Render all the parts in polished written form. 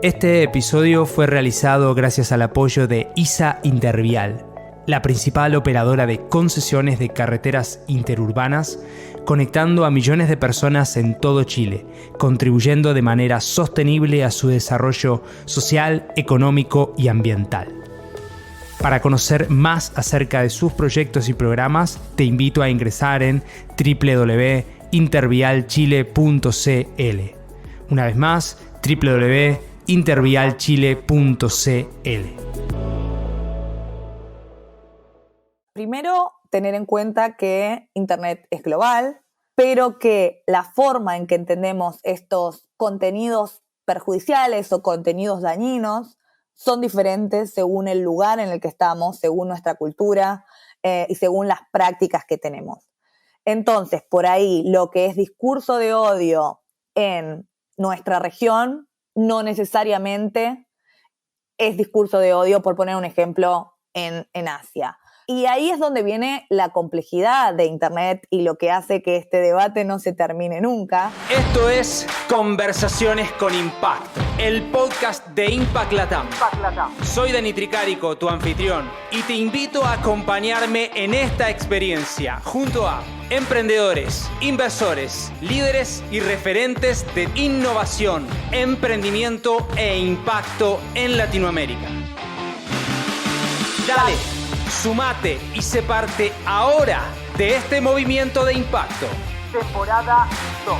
Este episodio fue realizado gracias al apoyo de ISA Intervial, la principal operadora de concesiones de carreteras interurbanas, conectando a millones de personas en todo Chile, contribuyendo de manera sostenible a su desarrollo social, económico y ambiental. Para conocer más acerca de sus proyectos y programas, te invito a ingresar en www.intervialchile.cl. Una vez más, www.intervialchile.cl. Primero, tener en cuenta que Internet es global, pero que la forma en que entendemos estos contenidos perjudiciales o contenidos dañinos son diferentes según el lugar en el que estamos, según nuestra cultura y según las prácticas que tenemos. Entonces, por ahí, lo que es discurso de odio en nuestra región no necesariamente es discurso de odio, por poner un ejemplo, en Asia. Y ahí es donde viene la complejidad de Internet y lo que hace que este debate no se termine nunca. Esto es Conversaciones con Impacto, el podcast de Impact Latam. Soy Dani Tricarico, tu anfitrión, y te invito a acompañarme en esta experiencia junto a emprendedores, inversores, líderes y referentes de innovación, emprendimiento e impacto en Latinoamérica. Dale, sumate y sé parte ahora de este movimiento de impacto. Temporada 2.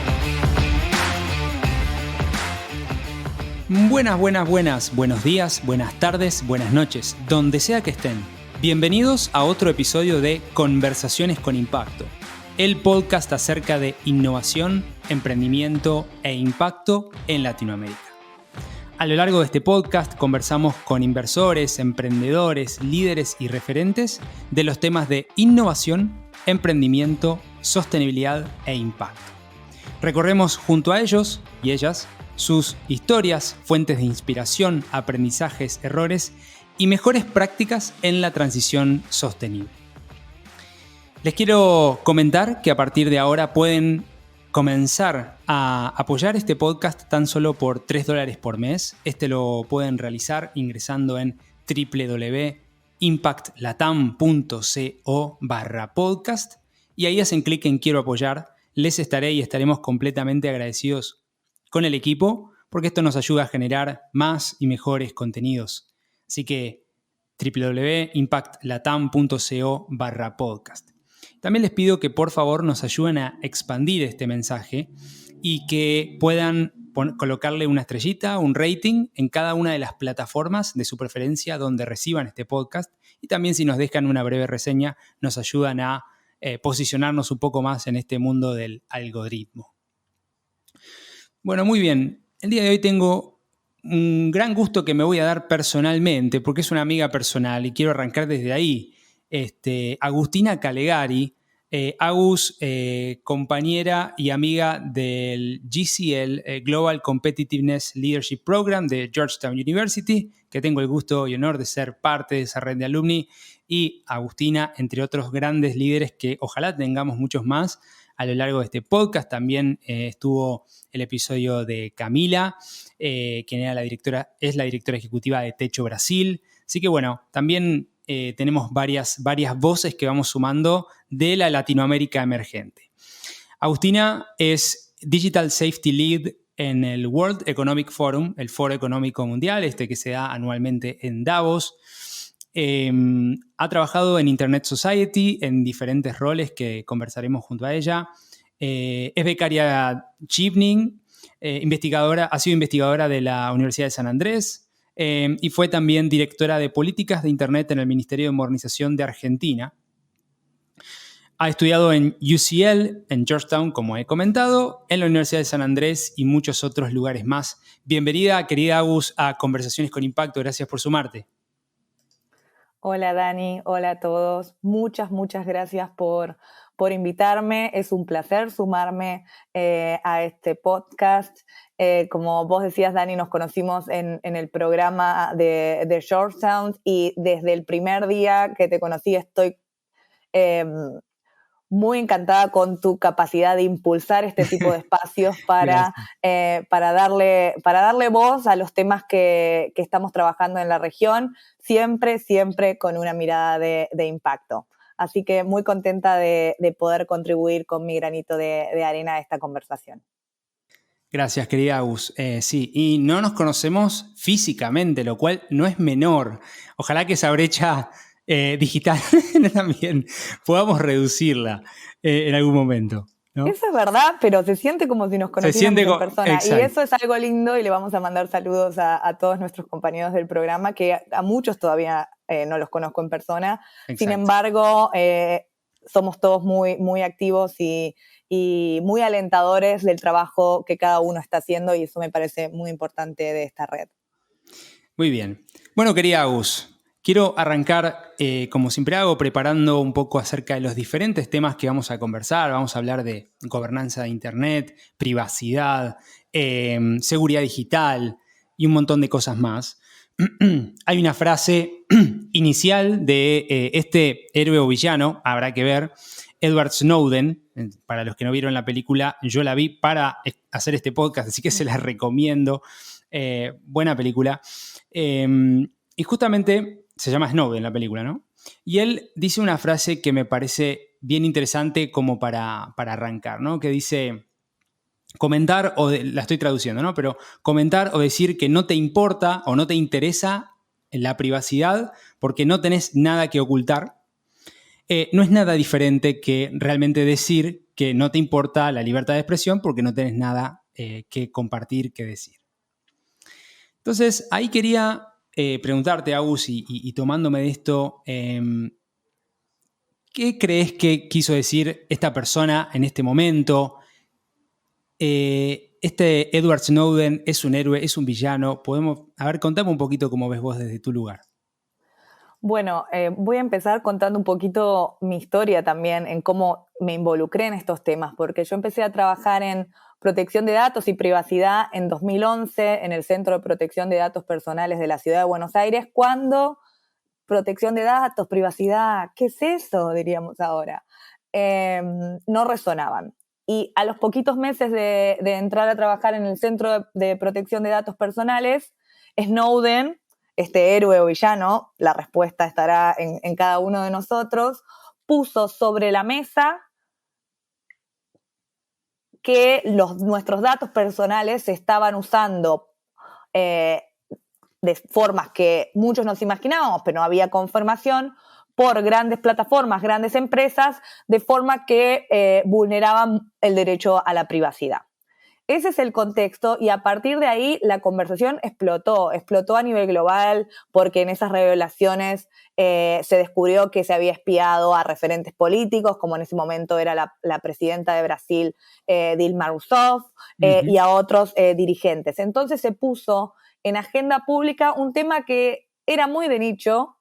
Buenos días, buenas tardes, buenas noches, donde sea que estén. Bienvenidos a otro episodio de Conversaciones con Impacto, el podcast acerca de innovación, emprendimiento e impacto en Latinoamérica. A lo largo de este podcast conversamos con inversores, emprendedores, líderes y referentes de los temas de innovación, emprendimiento, sostenibilidad e impacto. Recorremos junto a ellos y ellas sus historias, fuentes de inspiración, aprendizajes, errores y mejores prácticas en la transición sostenible. Les quiero comentar que a partir de ahora pueden comenzar a apoyar este podcast tan solo por $3 por mes. Este lo pueden realizar ingresando en www.impactlatam.co/podcast y ahí hacen clic en Quiero apoyar. Les estaré y estaremos completamente agradecidos con el equipo porque esto nos ayuda a generar más y mejores contenidos. Así que www.impactlatam.co/podcast. También les pido que por favor nos ayuden a expandir este mensaje y que puedan colocarle una estrellita, un rating en cada una de las plataformas de su preferencia donde reciban este podcast. Y también si nos dejan una breve reseña nos ayudan a posicionarnos un poco más en este mundo del algoritmo. Bueno, muy bien. El día de hoy tengo un gran gusto que me voy a dar personalmente porque es una amiga personal y quiero arrancar desde ahí. Agustina Calegari, Agus, compañera y amiga del GCL, Global Competitiveness Leadership Program de Georgetown University, que tengo el gusto y honor de ser parte de esa red de alumni, y Agustina, entre otros grandes líderes que ojalá tengamos muchos más a lo largo de este podcast. También estuvo el episodio de Camila, quien es la directora ejecutiva de Techo Brasil. Así que bueno, también tenemos varias voces que vamos sumando de la Latinoamérica emergente. Agustina es Digital Safety Lead en el World Economic Forum, el Foro Económico Mundial, que se da anualmente en Davos. Ha trabajado en Internet Society en diferentes roles que conversaremos junto a ella. Es becaria Chevening, ha sido investigadora de la Universidad de San Andrés, y fue también directora de políticas de Internet en el Ministerio de Modernización de Argentina. Ha estudiado en UCL, en Georgetown, como he comentado, en la Universidad de San Andrés y muchos otros lugares más. Bienvenida, querida Agus, a Conversaciones con Impacto. Gracias por sumarte. Hola Dani, hola a todos. Muchas gracias por invitarme. Es un placer sumarme a este podcast. Como vos decías, Dani, nos conocimos en el programa de Georgetown y desde el primer día que te conocí estoy muy encantada con tu capacidad de impulsar este tipo de espacios para darle voz a los temas que estamos trabajando en la región, siempre con una mirada de impacto. Así que muy contenta de poder contribuir con mi granito de arena a esta conversación. Gracias, querida Agus. Sí, y no nos conocemos físicamente, lo cual no es menor. Ojalá que esa brecha digital también podamos reducirla en algún momento, ¿no? Eso es verdad, pero se siente como si nos conociéramos en persona. Exacto. Y eso es algo lindo y le vamos a mandar saludos a todos nuestros compañeros del programa, que a muchos todavía no los conozco en persona. Exacto. Sin embargo, somos todos muy, muy activos y muy alentadores del trabajo que cada uno está haciendo, y eso me parece muy importante de esta red. Muy bien. Bueno, querida Agus, quiero arrancar, como siempre hago, preparando un poco acerca de los diferentes temas que vamos a conversar. Vamos a hablar de gobernanza de Internet, privacidad, seguridad digital y un montón de cosas más. Hay una frase inicial de este héroe o villano, habrá que ver, Edward Snowden. Para los que no vieron la película, yo la vi para hacer este podcast, así que se la recomiendo. Buena película. Y justamente se llama Snowden la película, ¿no? Y él dice una frase que me parece bien interesante como para arrancar, ¿no? Que dice, comentar, la estoy traduciendo, ¿no? Pero comentar o decir que no te importa o no te interesa la privacidad porque no tenés nada que ocultar, no es nada diferente que realmente decir que no te importa la libertad de expresión porque no tenés nada que compartir, que decir. Entonces, ahí quería preguntarte, Agus, y tomándome de esto, ¿qué crees que quiso decir esta persona en este momento? Este Edward Snowden es un héroe, es un villano. Contame un poquito cómo ves vos desde tu lugar. Bueno, voy a empezar contando un poquito mi historia también, en cómo me involucré en estos temas, porque yo empecé a trabajar en protección de datos y privacidad en 2011 en el Centro de Protección de Datos Personales de la Ciudad de Buenos Aires, cuando protección de datos, privacidad, ¿qué es eso? Diríamos ahora. No resonaban. Y a los poquitos meses de entrar a trabajar en el Centro de Protección de Datos Personales, Snowden, este héroe o villano, la respuesta estará en cada uno de nosotros, puso sobre la mesa que nuestros datos personales se estaban usando de formas que muchos nos imaginábamos, pero no había confirmación, por grandes plataformas, grandes empresas, de forma que vulneraban el derecho a la privacidad. Ese es el contexto, y a partir de ahí la conversación explotó a nivel global, porque en esas revelaciones se descubrió que se había espiado a referentes políticos, como en ese momento era la presidenta de Brasil, Dilma Rousseff, y a otros dirigentes. Entonces se puso en agenda pública un tema que era muy de nicho,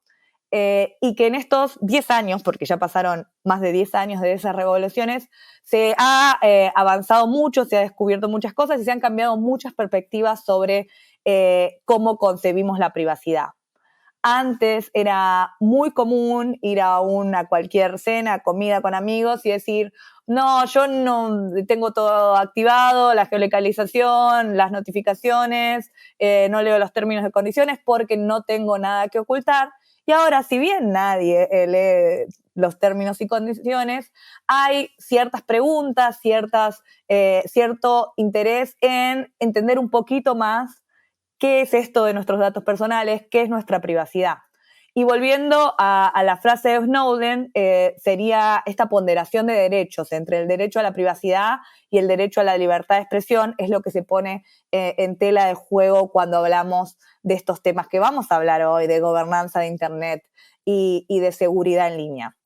y que en estos 10 años, porque ya pasaron más de 10 años de esas revoluciones, se ha avanzado mucho, se ha descubierto muchas cosas y se han cambiado muchas perspectivas sobre cómo concebimos la privacidad. Antes era muy común ir a cualquier cena, comida con amigos y decir, no, yo no tengo todo activado, la geolocalización, las notificaciones, no leo los términos y condiciones porque no tengo nada que ocultar. Y ahora, si bien nadie lee los términos y condiciones, hay ciertas preguntas, cierto interés en entender un poquito más qué es esto de nuestros datos personales, qué es nuestra privacidad. Y volviendo a la frase de Snowden, sería esta ponderación de derechos entre el derecho a la privacidad y el derecho a la libertad de expresión, es lo que se pone en tela de juego cuando hablamos de estos temas que vamos a hablar hoy, de gobernanza de Internet y de seguridad en línea.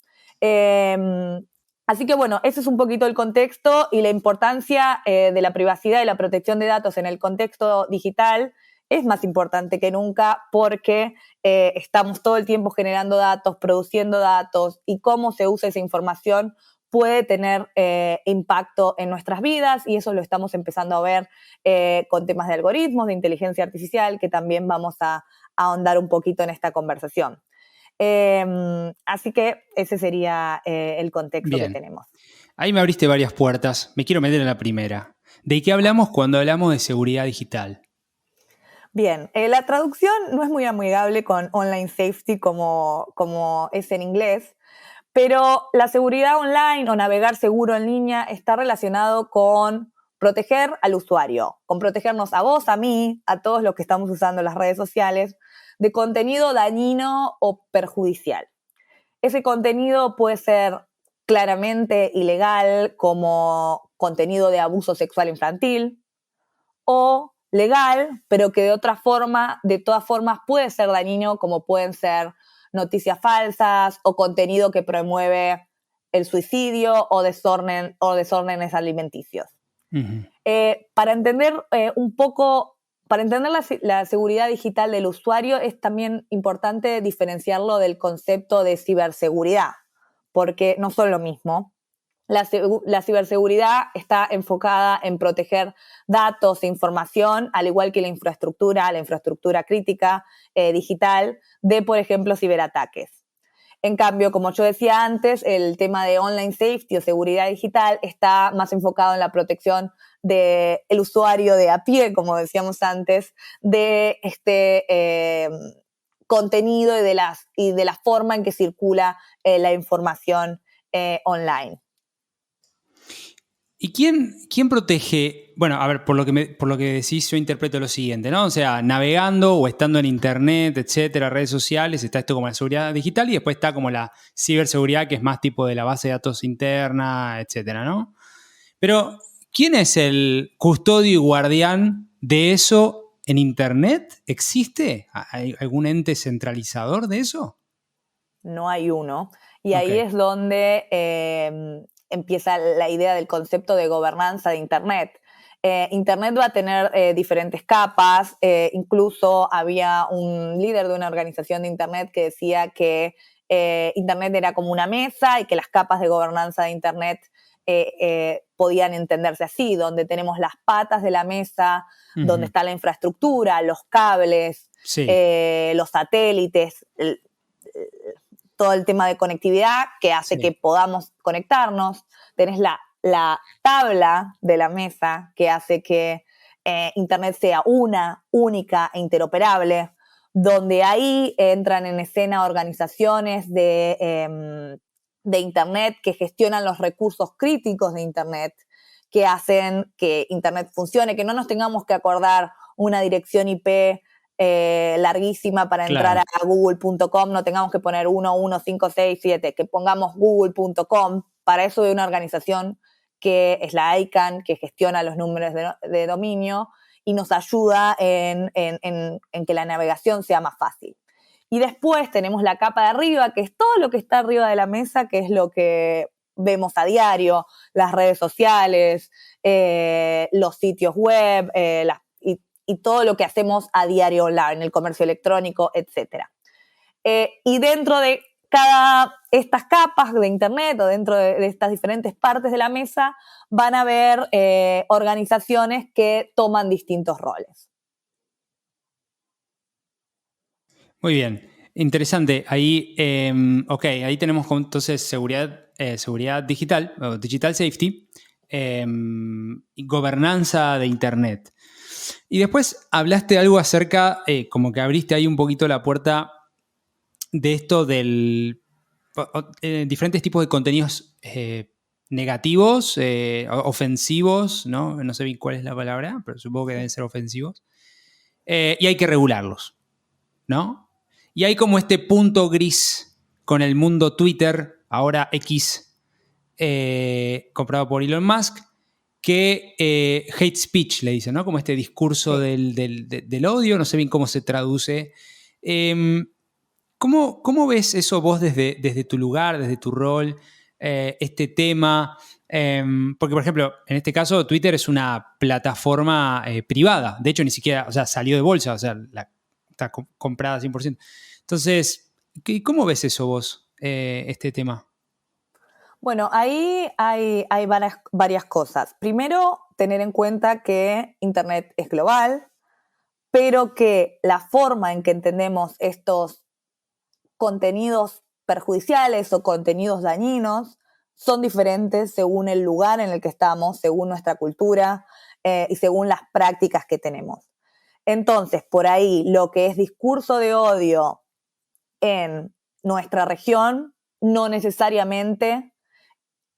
Así que bueno, ese es un poquito el contexto y la importancia de la privacidad y la protección de datos en el contexto digital. Es más importante que nunca porque estamos todo el tiempo generando datos, produciendo datos, y cómo se usa esa información puede tener impacto en nuestras vidas, y eso lo estamos empezando a ver con temas de algoritmos, de inteligencia artificial, que también vamos a ahondar un poquito en esta conversación. Así que ese sería el contexto Bien. que tenemos. Ahí me abriste varias puertas. Me quiero meter en la primera. ¿De qué hablamos cuando hablamos de seguridad digital? Bien, la traducción no es muy amigable con online safety como es en inglés, pero la seguridad online o navegar seguro en línea está relacionado con proteger al usuario, con protegernos a vos, a mí, a todos los que estamos usando las redes sociales, de contenido dañino o perjudicial. Ese contenido puede ser claramente ilegal, como contenido de abuso sexual infantil, o legal, pero que de todas formas puede ser dañino, como pueden ser noticias falsas o contenido que promueve el suicidio o desórdenes alimenticios. Uh-huh. Para entender para entender la seguridad digital del usuario es también importante diferenciarlo del concepto de ciberseguridad, porque no son lo mismo. La ciberseguridad está enfocada en proteger datos e información, al igual que la infraestructura crítica digital de, por ejemplo, ciberataques. En cambio, como yo decía antes, el tema de online safety o seguridad digital está más enfocado en la protección del usuario de a pie, como decíamos antes, de este contenido y de la forma en que circula la información online. ¿Y quién protege? Bueno, a ver, por lo que decís, yo interpreto lo siguiente, ¿no? O sea, navegando o estando en internet, etcétera, redes sociales, está esto como la seguridad digital y después está como la ciberseguridad, que es más tipo de la base de datos interna, etcétera, ¿no? Pero, ¿quién es el custodio y guardián de eso en internet? ¿Existe? ¿Hay algún ente centralizador de eso? No hay uno. Y ahí Okay. es donde empieza la idea del concepto de gobernanza de Internet. Internet va a tener diferentes capas. Incluso había un líder de una organización de Internet que decía que Internet era como una mesa y que las capas de gobernanza de Internet podían entenderse así, donde tenemos las patas de la mesa, Uh-huh. donde está la infraestructura, los cables, sí. los satélites, todo el tema de conectividad que hace Sí. que podamos conectarnos. Tenés la tabla de la mesa que hace que Internet sea una, única e interoperable, donde ahí entran en escena organizaciones de Internet que gestionan los recursos críticos de Internet, que hacen que Internet funcione, que no nos tengamos que acordar una dirección IP larguísima para entrar Claro. a google.com, no tengamos que poner 11567, que pongamos google.com. Para eso hay una organización que es la ICANN, que gestiona los números de dominio y nos ayuda en que la navegación sea más fácil. Y después tenemos la capa de arriba, que es todo lo que está arriba de la mesa, que es lo que vemos a diario, las redes sociales, los sitios web, y todo lo que hacemos a diario online, el comercio electrónico, etc. Y dentro de estas capas de Internet o dentro de estas diferentes partes de la mesa van a haber organizaciones que toman distintos roles. Muy bien, interesante. Ahí, ahí tenemos entonces seguridad digital, o digital safety, y gobernanza de Internet. Y después hablaste algo acerca, como que abriste ahí un poquito la puerta de esto del diferentes tipos de contenidos negativos, ofensivos, ¿no? No sé bien cuál es la palabra, pero supongo que deben ser ofensivos. Y hay que regularlos, ¿no? Y hay como este punto gris con el mundo Twitter, ahora X, comprado por Elon Musk, que hate speech le dicen, ¿no? Como este discurso Sí. del odio, no sé bien cómo se traduce. ¿Cómo ves eso vos desde tu lugar, desde tu rol, este tema? Porque, por ejemplo, en este caso, Twitter es una plataforma privada. De hecho, ni siquiera, o sea, salió de bolsa, o sea, está comprada 100%. Entonces, ¿cómo ves eso vos, este tema? Bueno, ahí hay varias cosas. Primero, tener en cuenta que Internet es global, pero que la forma en que entendemos estos contenidos perjudiciales o contenidos dañinos son diferentes según el lugar en el que estamos, según nuestra cultura y según las prácticas que tenemos. Entonces, por ahí, lo que es discurso de odio en nuestra región no necesariamente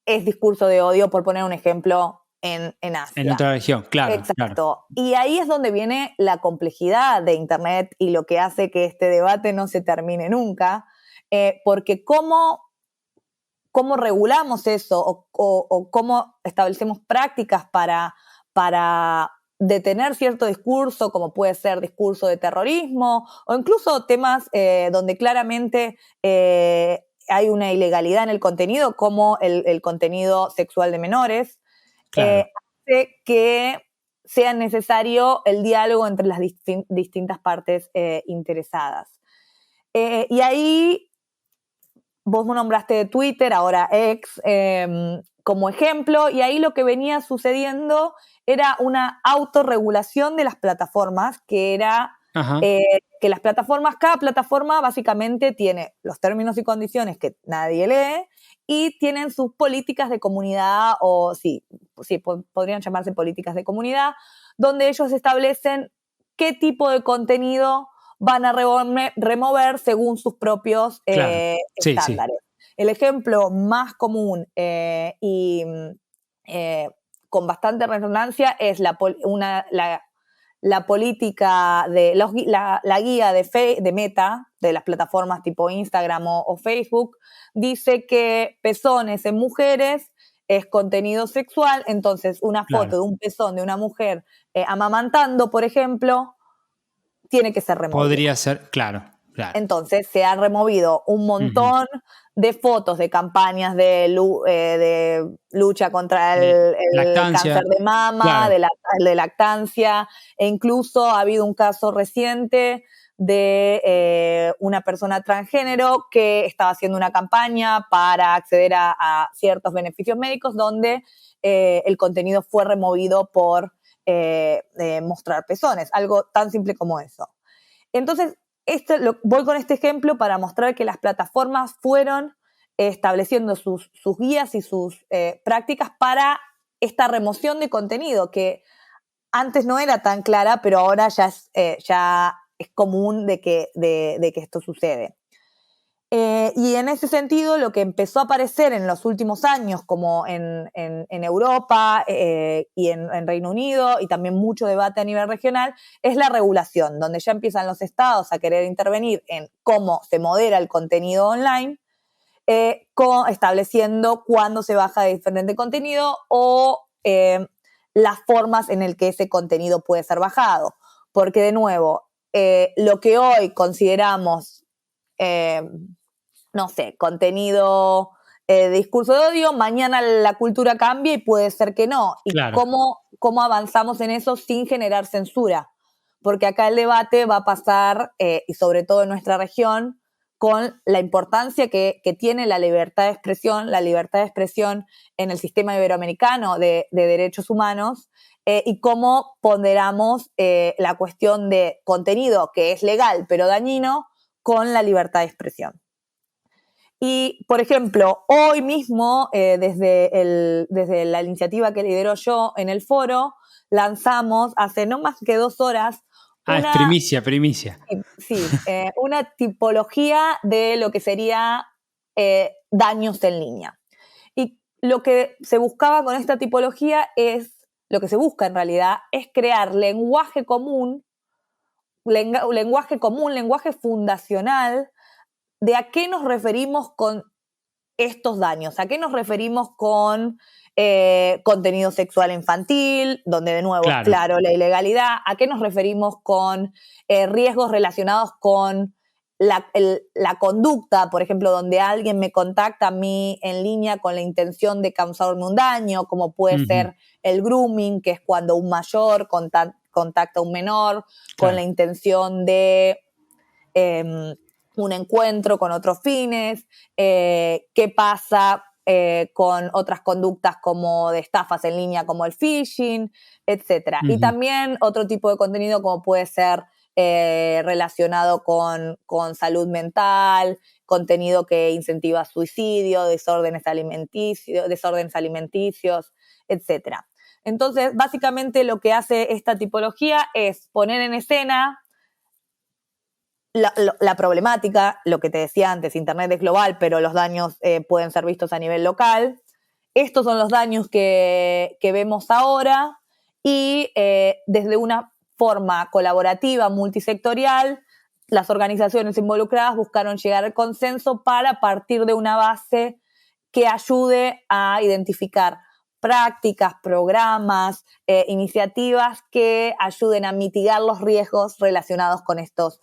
es discurso de odio, por poner un ejemplo, en Asia. En otra región, claro. Exacto. Claro. Y ahí es donde viene la complejidad de Internet y lo que hace que este debate no se termine nunca, porque cómo regulamos eso o cómo establecemos prácticas para detener cierto discurso, como puede ser discurso de terrorismo o incluso temas donde claramente hay una ilegalidad en el contenido, como el contenido sexual de menores, Claro. hace que sea necesario el diálogo entre las distintas partes interesadas. Y ahí vos me nombraste de Twitter, ahora X, como ejemplo, y ahí lo que venía sucediendo era una autorregulación de las plataformas, que era que las plataformas, cada plataforma básicamente tiene los términos y condiciones que nadie lee y tienen sus políticas de comunidad, o sí, podrían llamarse políticas de comunidad, donde ellos establecen qué tipo de contenido van a remover según sus propios estándares. Sí. El ejemplo más común y con bastante resonancia es la política de la guía de Meta, de las plataformas tipo Instagram o Facebook, dice que pezones en mujeres es contenido sexual, entonces una foto de un pezón de una mujer amamantando, por ejemplo, tiene que ser removido. Podría ser, claro. Entonces se han removido un montón de fotos de campañas de lucha contra el cáncer de mama, de lactancia, e incluso ha habido un caso reciente de una persona transgénero que estaba haciendo una campaña para acceder a ciertos beneficios médicos donde el contenido fue removido por mostrar pezones, algo tan simple como eso. Entonces, voy con este ejemplo para mostrar que las plataformas fueron estableciendo sus guías y sus prácticas para esta remoción de contenido, que antes no era tan clara, pero ahora ya es común de que esto sucede. Y en ese sentido, lo que empezó a aparecer en los últimos años, como en Europa y en Reino Unido, y también mucho debate a nivel regional, es la regulación, donde ya empiezan los estados a querer intervenir en cómo se modera el contenido online, estableciendo cuándo se baja de diferente contenido o las formas en las que ese contenido puede ser bajado. Porque, de nuevo, lo que hoy consideramos no sé, contenido de discurso de odio, mañana la cultura cambia y puede ser que no. Y cómo avanzamos en eso sin generar censura. Porque acá el debate va a pasar, y sobre todo en nuestra región, con la importancia que tiene la libertad de expresión en el sistema iberoamericano de derechos humanos, y cómo ponderamos la cuestión de contenido que es legal pero dañino con la libertad de expresión. Y, por ejemplo, hoy mismo, desde la iniciativa que lidero yo en el foro, lanzamos hace no más que 2 horas es primicia. Sí, una tipología de lo que sería daños en línea. Y lo que se buscaba con esta tipología lo que se busca en realidad, es crear lenguaje común, lenguaje fundacional, de a qué nos referimos con estos daños, a qué nos referimos con contenido sexual infantil, donde de nuevo es claro la ilegalidad, a qué nos referimos con riesgos relacionados con la conducta, por ejemplo, donde alguien me contacta a mí en línea con la intención de causarme un daño, como puede ser el grooming, que es cuando un mayor contacta a un menor con la intención de un encuentro con otros fines, qué pasa con otras conductas como de estafas en línea, como el phishing, etc. Y también otro tipo de contenido como puede ser relacionado con salud mental, contenido que incentiva suicidio, desórdenes alimenticios, etc. Entonces, básicamente lo que hace esta tipología es poner en escena la problemática, lo que te decía antes, Internet es global, pero los daños pueden ser vistos a nivel local. Estos son los daños que vemos ahora y desde una forma colaborativa, multisectorial, las organizaciones involucradas buscaron llegar al consenso para partir de una base que ayude a identificar prácticas, programas, iniciativas que ayuden a mitigar los riesgos relacionados con estos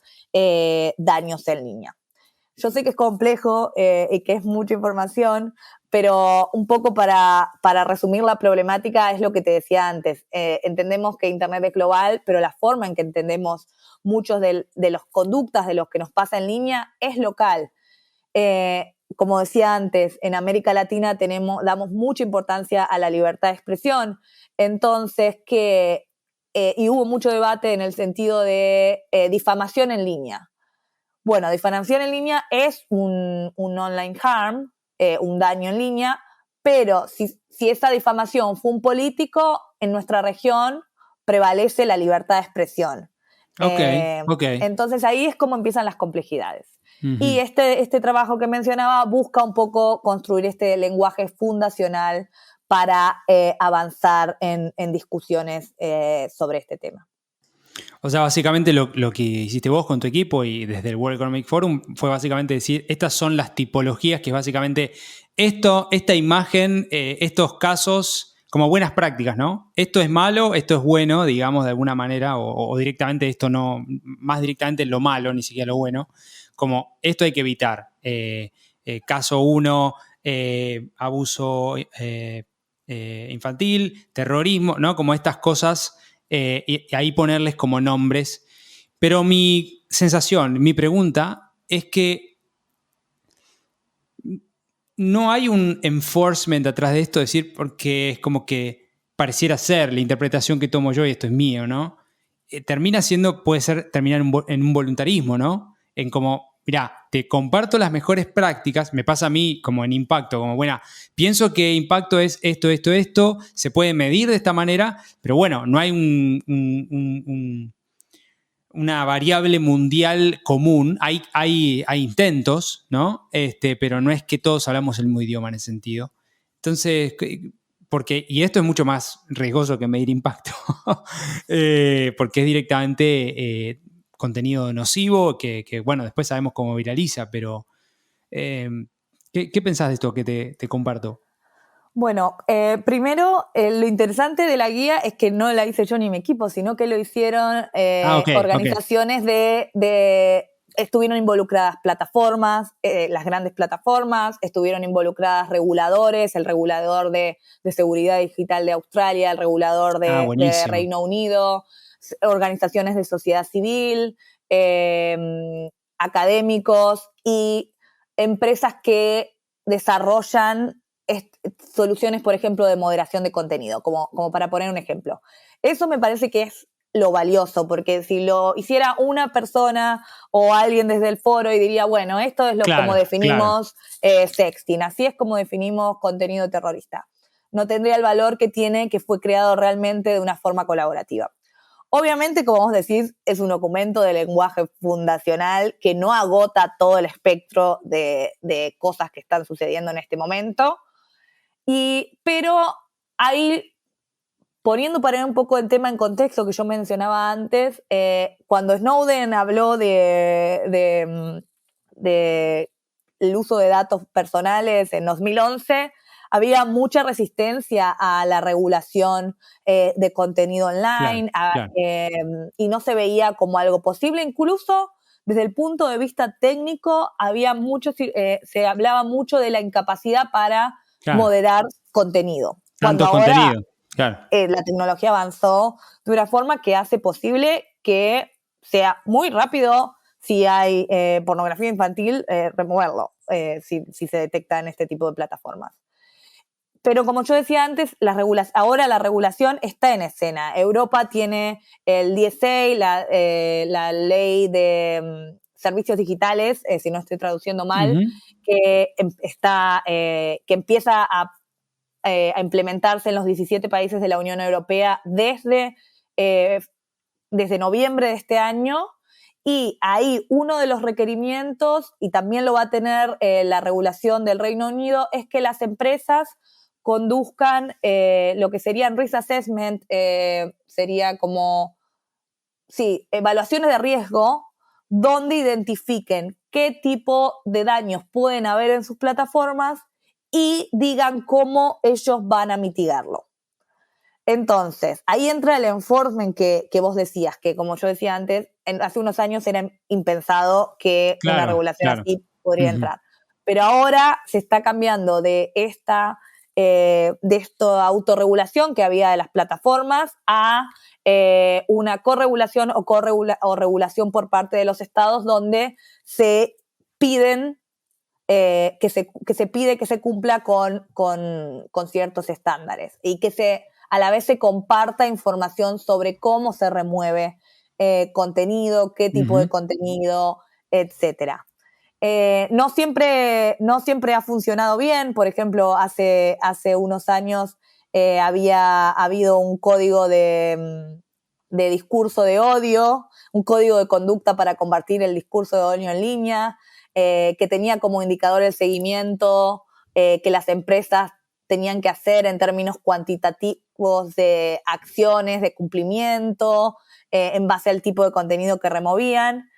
daños en línea. Yo sé que es complejo y que es mucha información, pero un poco para resumir la problemática es lo que te decía antes. Entendemos que Internet es global, pero la forma en que entendemos muchos de las conductas de los que nos pasa en línea es local. Como decía antes, en América Latina damos mucha importancia a la libertad de expresión, entonces y hubo mucho debate en el sentido de difamación en línea. Bueno, difamación en línea es un online harm, un daño en línea, pero si esa difamación fue un político, en nuestra región prevalece la libertad de expresión. Ok. Entonces ahí es como empiezan las complejidades. Uh-huh. Y este trabajo que mencionaba busca un poco construir este lenguaje fundacional para avanzar en discusiones sobre este tema. O sea, básicamente lo que hiciste vos con tu equipo y desde el World Economic Forum fue básicamente decir, estas son las tipologías que básicamente esta imagen, estos casos, como buenas prácticas, ¿no? Esto es malo, esto es bueno, digamos, de alguna manera, o directamente esto no, más directamente lo malo, ni siquiera lo bueno, como esto hay que evitar. Caso 1, abuso infantil, terrorismo, ¿no? Como estas cosas. Y ahí ponerles como nombres. Pero mi sensación, mi pregunta es que no hay un enforcement atrás de esto, decir, porque es como que pareciera ser la interpretación que tomo yo y esto es mío, ¿no? Termina siendo, terminar en un voluntarismo, ¿no? En como, mirá, te comparto las mejores prácticas, me pasa a mí como en impacto, como, bueno, pienso que impacto es esto, se puede medir de esta manera, pero bueno, no hay una variable mundial común, hay intentos, ¿no? Pero no es que todos hablamos el mismo idioma en ese sentido. Entonces, y esto es mucho más riesgoso que medir impacto, porque es directamente contenido nocivo que, bueno, después sabemos cómo viraliza, pero ¿qué pensás de esto que te comparto? Bueno, primero, lo interesante de la guía es que no la hice yo ni mi equipo, sino que lo hicieron organizaciones estuvieron involucradas plataformas, las grandes plataformas, estuvieron involucradas reguladores, el regulador de seguridad digital de Australia, el regulador de Reino Unido, organizaciones de sociedad civil, académicos y empresas que desarrollan soluciones, por ejemplo, de moderación de contenido, como para poner un ejemplo. Eso me parece que es lo valioso, porque si lo hiciera una persona o alguien desde el foro y diría, bueno, esto es como definimos sexting, así es como definimos contenido terrorista. No tendría el valor que tiene, que fue creado realmente de una forma colaborativa. Obviamente, como vos decís, es un documento de lenguaje fundacional que no agota todo el espectro de cosas que están sucediendo en este momento. Pero ahí, poniendo para un poco el tema en contexto que yo mencionaba antes, cuando Snowden habló de el uso de datos personales en 2011, había mucha resistencia a la regulación de contenido online, claro. y no se veía como algo posible. Incluso desde el punto de vista técnico, se hablaba mucho de la incapacidad para moderar contenido. Tanto ahora, contenido, claro. La tecnología avanzó de una forma que hace posible que sea muy rápido, si hay pornografía infantil, removerlo, si se detecta en este tipo de plataformas. Pero como yo decía antes, ahora la regulación está en escena. Europa tiene el DSA, la ley de servicios digitales, si no estoy traduciendo mal, que empieza a implementarse en los 17 países de la Unión Europea desde noviembre de este año. Y ahí uno de los requerimientos, y también lo va a tener la regulación del Reino Unido, es que las empresas conduzcan lo que serían risk assessment, sería como, sí, evaluaciones de riesgo, donde identifiquen qué tipo de daños pueden haber en sus plataformas y digan cómo ellos van a mitigarlo. Entonces, ahí entra el enforcement que vos decías, que como yo decía antes, hace unos años era impensado que una regulación así podría entrar. Pero ahora se está cambiando de esta autorregulación que había de las plataformas a una corregulación o regulación por parte de los estados, donde se piden que se pide que se cumpla con ciertos estándares y que a la vez se comparta información sobre cómo se remueve contenido, qué tipo de contenido, etcétera. No siempre ha funcionado bien. Por ejemplo, hace unos años había habido un código de discurso de odio, un código de conducta para combatir el discurso de odio en línea, que tenía como indicador el seguimiento que las empresas tenían que hacer en términos cuantitativos de acciones, de cumplimiento, en base al tipo de contenido que removían.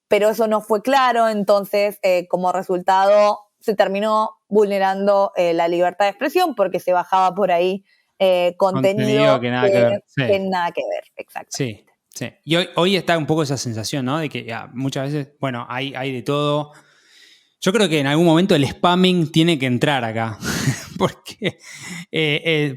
Pero eso no fue claro, entonces como resultado se terminó vulnerando la libertad de expresión porque se bajaba por ahí contenido que nada que ver. Que nada que ver, exacto. Sí, sí. Y hoy está un poco esa sensación, ¿no? De que muchas veces, bueno, hay de todo. Yo creo que en algún momento el spamming tiene que entrar acá, porque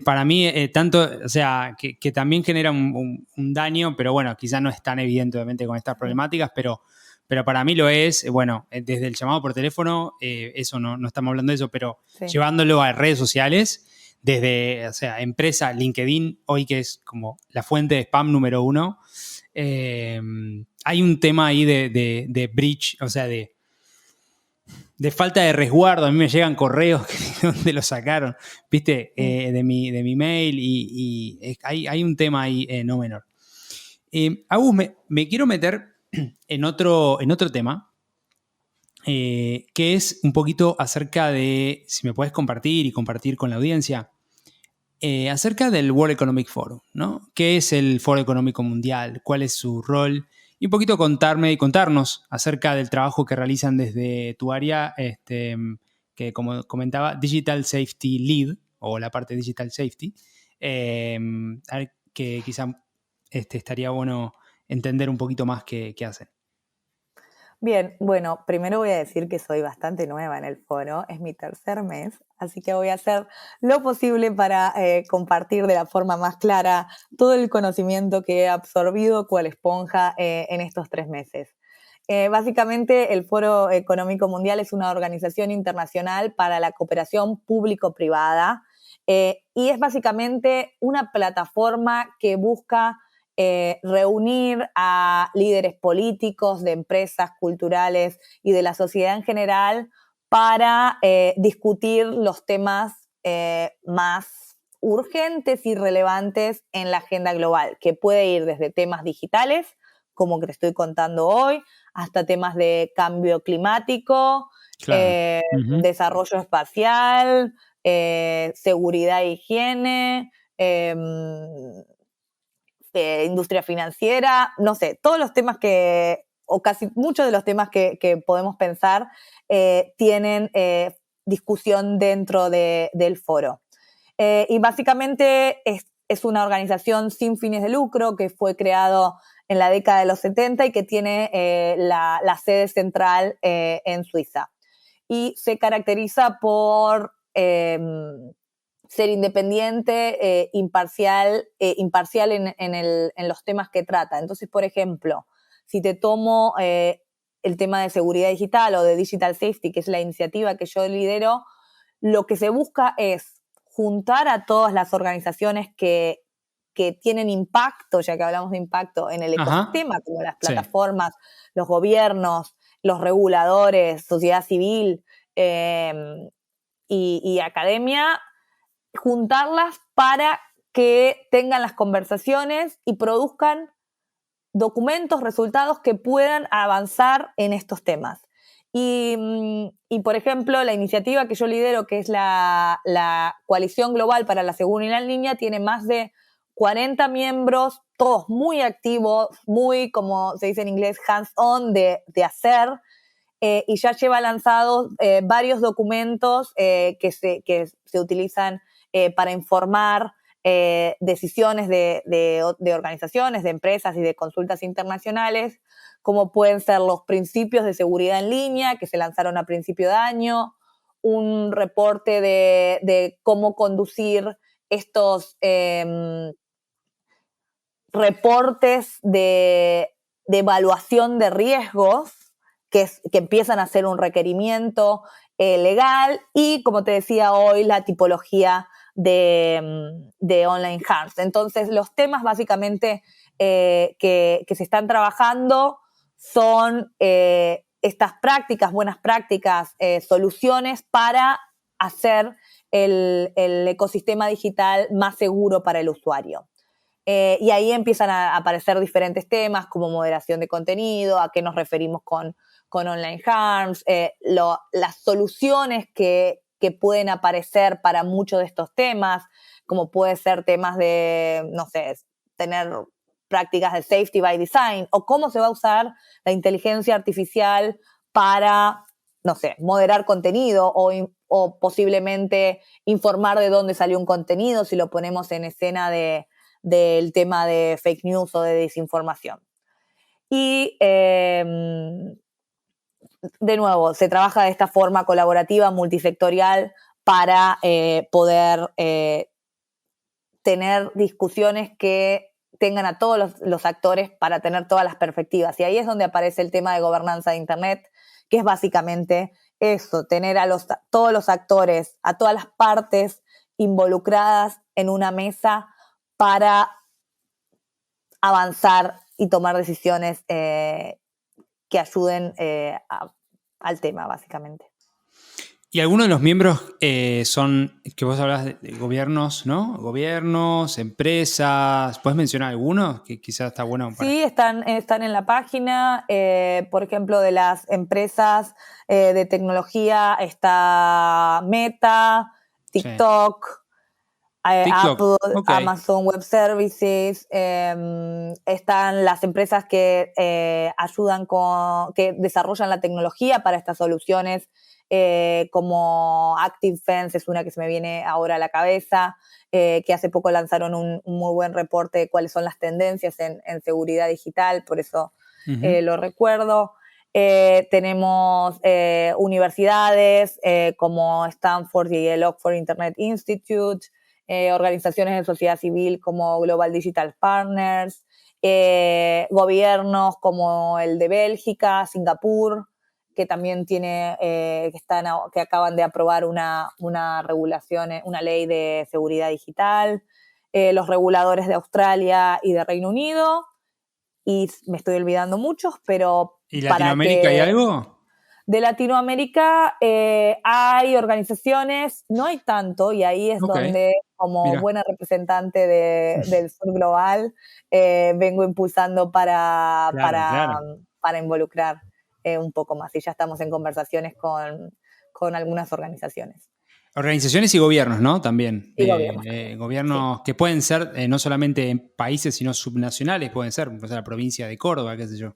para mí tanto, o sea, que también genera un daño, pero bueno, quizás no es tan evidente obviamente con estas problemáticas, pero para mí lo es, bueno, desde el llamado por teléfono, eso no estamos hablando de eso, pero llevándolo a redes sociales, desde, o sea, empresa, LinkedIn, hoy que es como la fuente de spam número 1, hay un tema ahí de breach, o sea, de falta de resguardo. A mí me llegan correos de dónde lo sacaron, ¿viste? De mi mail y hay un tema ahí no menor. Agus, me quiero meter en otro tema, que es un poquito acerca de, si me puedes compartir con la audiencia, acerca del World Economic Forum, ¿no? ¿Qué es el Foro Económico Mundial? ¿Cuál es su rol? Y un poquito contarnos acerca del trabajo que realizan desde tu área, que como comentaba, Digital Safety Lead, o la parte Digital Safety, que quizá estaría bueno entender un poquito más qué hacen. Bien, bueno, primero voy a decir que soy bastante nueva en el foro, es mi tercer mes, así que voy a hacer lo posible para compartir de la forma más clara todo el conocimiento que he absorbido cual esponja en estos 3 meses. Básicamente, el Foro Económico Mundial es una organización internacional para la cooperación público-privada y es básicamente una plataforma que busca reunir a líderes políticos, de empresas culturales y de la sociedad en general para discutir los temas más urgentes y relevantes en la agenda global, que puede ir desde temas digitales, como que te estoy contando hoy, hasta temas de cambio climático, Claro. desarrollo espacial, seguridad e higiene, industria financiera, no sé, todos los temas o casi muchos de los temas que podemos pensar tienen discusión dentro del foro. Y básicamente es una organización sin fines de lucro que fue creado en la década de los 70 y que tiene la sede central en Suiza. Y se caracteriza por ser independiente, imparcial en los temas que trata. Entonces, por ejemplo, si te tomo el tema de seguridad digital o de Digital Safety, que es la iniciativa que yo lidero, lo que se busca es juntar a todas las organizaciones que tienen impacto, ya que hablamos de impacto en el ecosistema, como las plataformas, los gobiernos, los reguladores, sociedad civil y academia, juntarlas para que tengan las conversaciones y produzcan documentos, resultados que puedan avanzar en estos temas. Y por ejemplo, la iniciativa que yo lidero, que es la Coalición Global para la Seguridad en Línea, tiene más de 40 miembros, todos muy activos, muy, como se dice en inglés, hands-on de hacer, y ya lleva lanzados varios documentos que se utilizan para informar decisiones de organizaciones, de empresas y de consultas internacionales, como pueden ser los principios de seguridad en línea que se lanzaron a principio de año, un reporte de cómo conducir estos reportes de evaluación de riesgos que empiezan a ser un requerimiento legal, y, como te decía hoy, la tipología de online harms. Entonces, los temas básicamente que se están trabajando son estas prácticas, buenas prácticas, soluciones para hacer el ecosistema digital más seguro para el usuario. Y ahí empiezan a aparecer diferentes temas como moderación de contenido, a qué nos referimos con online harms, las soluciones que pueden aparecer para muchos de estos temas, como puede ser temas de, no sé, tener prácticas de safety by design, o cómo se va a usar la inteligencia artificial para, no sé, moderar contenido o posiblemente informar de dónde salió un contenido si lo ponemos en escena del tema de fake news o de desinformación. Y de nuevo, se trabaja de esta forma colaborativa, multisectorial, para poder tener discusiones que tengan a todos los actores para tener todas las perspectivas. Y ahí es donde aparece el tema de gobernanza de Internet, que es básicamente eso, tener a todos los actores, a todas las partes involucradas en una mesa para avanzar y tomar decisiones que ayuden al tema, básicamente. Y algunos de los miembros son, que vos hablás de gobiernos, ¿no? Gobiernos, empresas. ¿Puedes mencionar algunos? Que quizás está bueno para... Sí, están en la página. Por ejemplo, de las empresas de tecnología está Meta, TikTok, sí. TikTok. Apple, Okay. Amazon Web Services. Están las empresas que ayudan que desarrollan la tecnología para estas soluciones, como ActiveFence es una que se me viene ahora a la cabeza, que hace poco lanzaron un muy buen reporte de cuáles son las tendencias en seguridad digital, por eso lo recuerdo. Tenemos universidades como Stanford y el Oxford Internet Institute, organizaciones de sociedad civil como Global Digital Partners, gobiernos como el de Bélgica, Singapur, que también tiene, que acaban de aprobar una regulación, una ley de seguridad digital, los reguladores de Australia y de Reino Unido, y me estoy olvidando muchos, pero... ¿Y Latinoamérica hay algo? De Latinoamérica hay organizaciones, no hay tanto, y ahí es donde, como buena representante del Sur Global, vengo impulsando para involucrar un poco más. Y ya estamos en conversaciones con algunas organizaciones. Organizaciones y gobiernos, ¿no? También. Y gobiernos. Gobiernos que pueden ser no solamente en países, sino subnacionales, pueden ser, pues, la provincia de Córdoba, qué sé yo.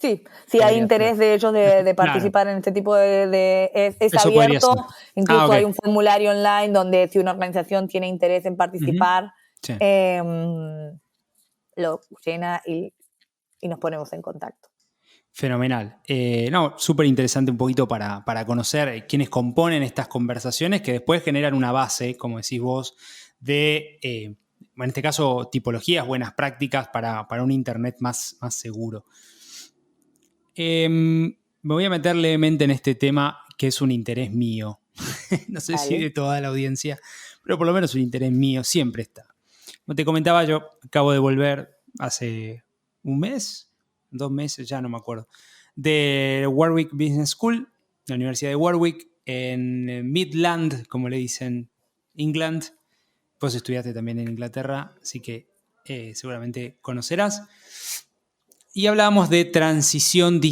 Sí, si hay interés de ellos de participar en este tipo es abierto. Incluso hay un formulario online donde, si una organización tiene interés en participar, lo llena y nos ponemos en contacto. Fenomenal. Súper interesante un poquito para conocer quiénes componen estas conversaciones que después generan una base, como decís vos, de, en este caso, tipologías, buenas prácticas para un Internet más seguro. Me voy a meter levemente en este tema que es un interés mío. No sé si de toda la audiencia. pero por lo menos un interés mío siempre está. Como te comentaba, yo acabo de volver hace un mes, 2 meses, ya no me acuerdo, de Warwick Business School, la Universidad de Warwick, en Midland, como le dicen, England. Vos estudiaste también en Inglaterra, así que seguramente conocerás. Y hablábamos de transición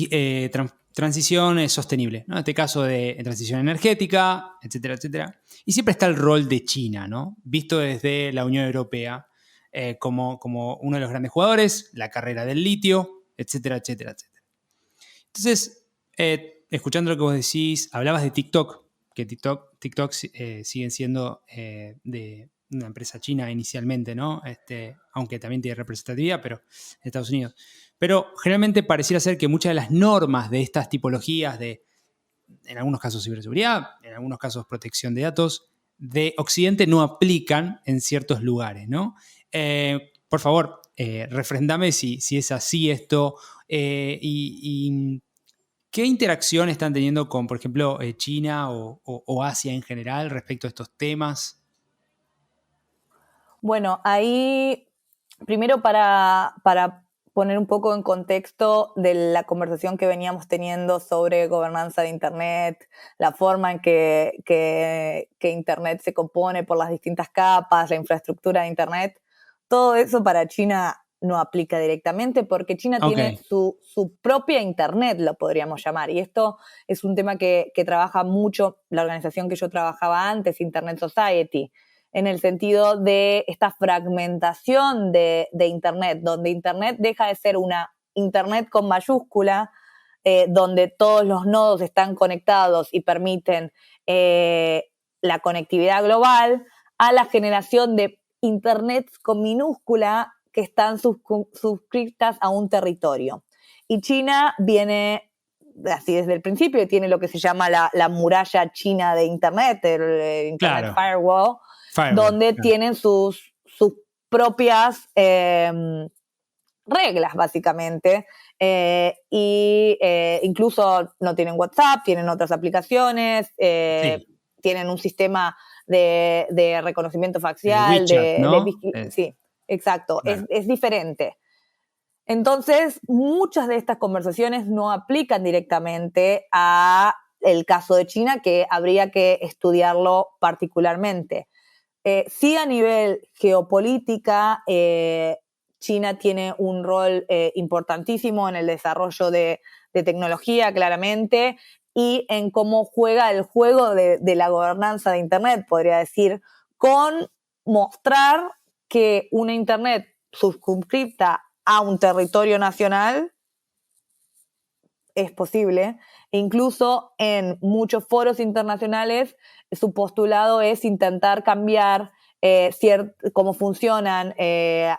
sostenible, ¿no? En este caso de transición energética, etcétera, etcétera. Y siempre está el rol de China, ¿no? Visto desde la Unión Europea como uno de los grandes jugadores, la carrera del litio, etcétera, etcétera, etcétera. Entonces, escuchando lo que vos decís, hablabas de TikTok, que TikTok siguen siendo de una empresa china inicialmente, ¿no? Aunque también tiene representatividad, pero en Estados Unidos. Pero generalmente pareciera ser que muchas de las normas de estas tipologías en algunos casos ciberseguridad, en algunos casos protección de datos, de Occidente no aplican en ciertos lugares, ¿no? Por favor, refrendame si es así esto y ¿qué interacción están teniendo con, por ejemplo, China o Asia en general respecto a estos temas? Bueno, ahí, primero para poner un poco en contexto de la conversación que veníamos teniendo sobre gobernanza de Internet, la forma en que Internet se compone por las distintas capas, la infraestructura de Internet, todo eso para China no aplica directamente porque China tiene su propia Internet, lo podríamos llamar. Y esto es un tema que trabaja mucho la organización que yo trabajaba antes, Internet Society, en el sentido de esta fragmentación de Internet, donde Internet deja de ser una Internet con mayúscula, donde todos los nodos están conectados y permiten la conectividad global, a la generación de Internet con minúscula que están suscritas a un territorio. Y China viene así desde el principio y tiene lo que se llama la muralla china de Internet, el Internet Firewall, donde tienen sus propias reglas, básicamente, y incluso no tienen WhatsApp, tienen otras aplicaciones, tienen un sistema de reconocimiento facial, WeChat, ¿no? Sí, exacto, claro. Es diferente. Entonces, muchas de estas conversaciones no aplican directamente a el caso de China, que habría que estudiarlo particularmente. Sí, a nivel geopolítica, China tiene un rol importantísimo en el desarrollo de tecnología, claramente, y en cómo juega el juego de la gobernanza de Internet, podría decir, con mostrar que una Internet circunscripta a un territorio nacional es posible. Incluso en muchos foros internacionales su postulado es intentar cambiar cómo funcionan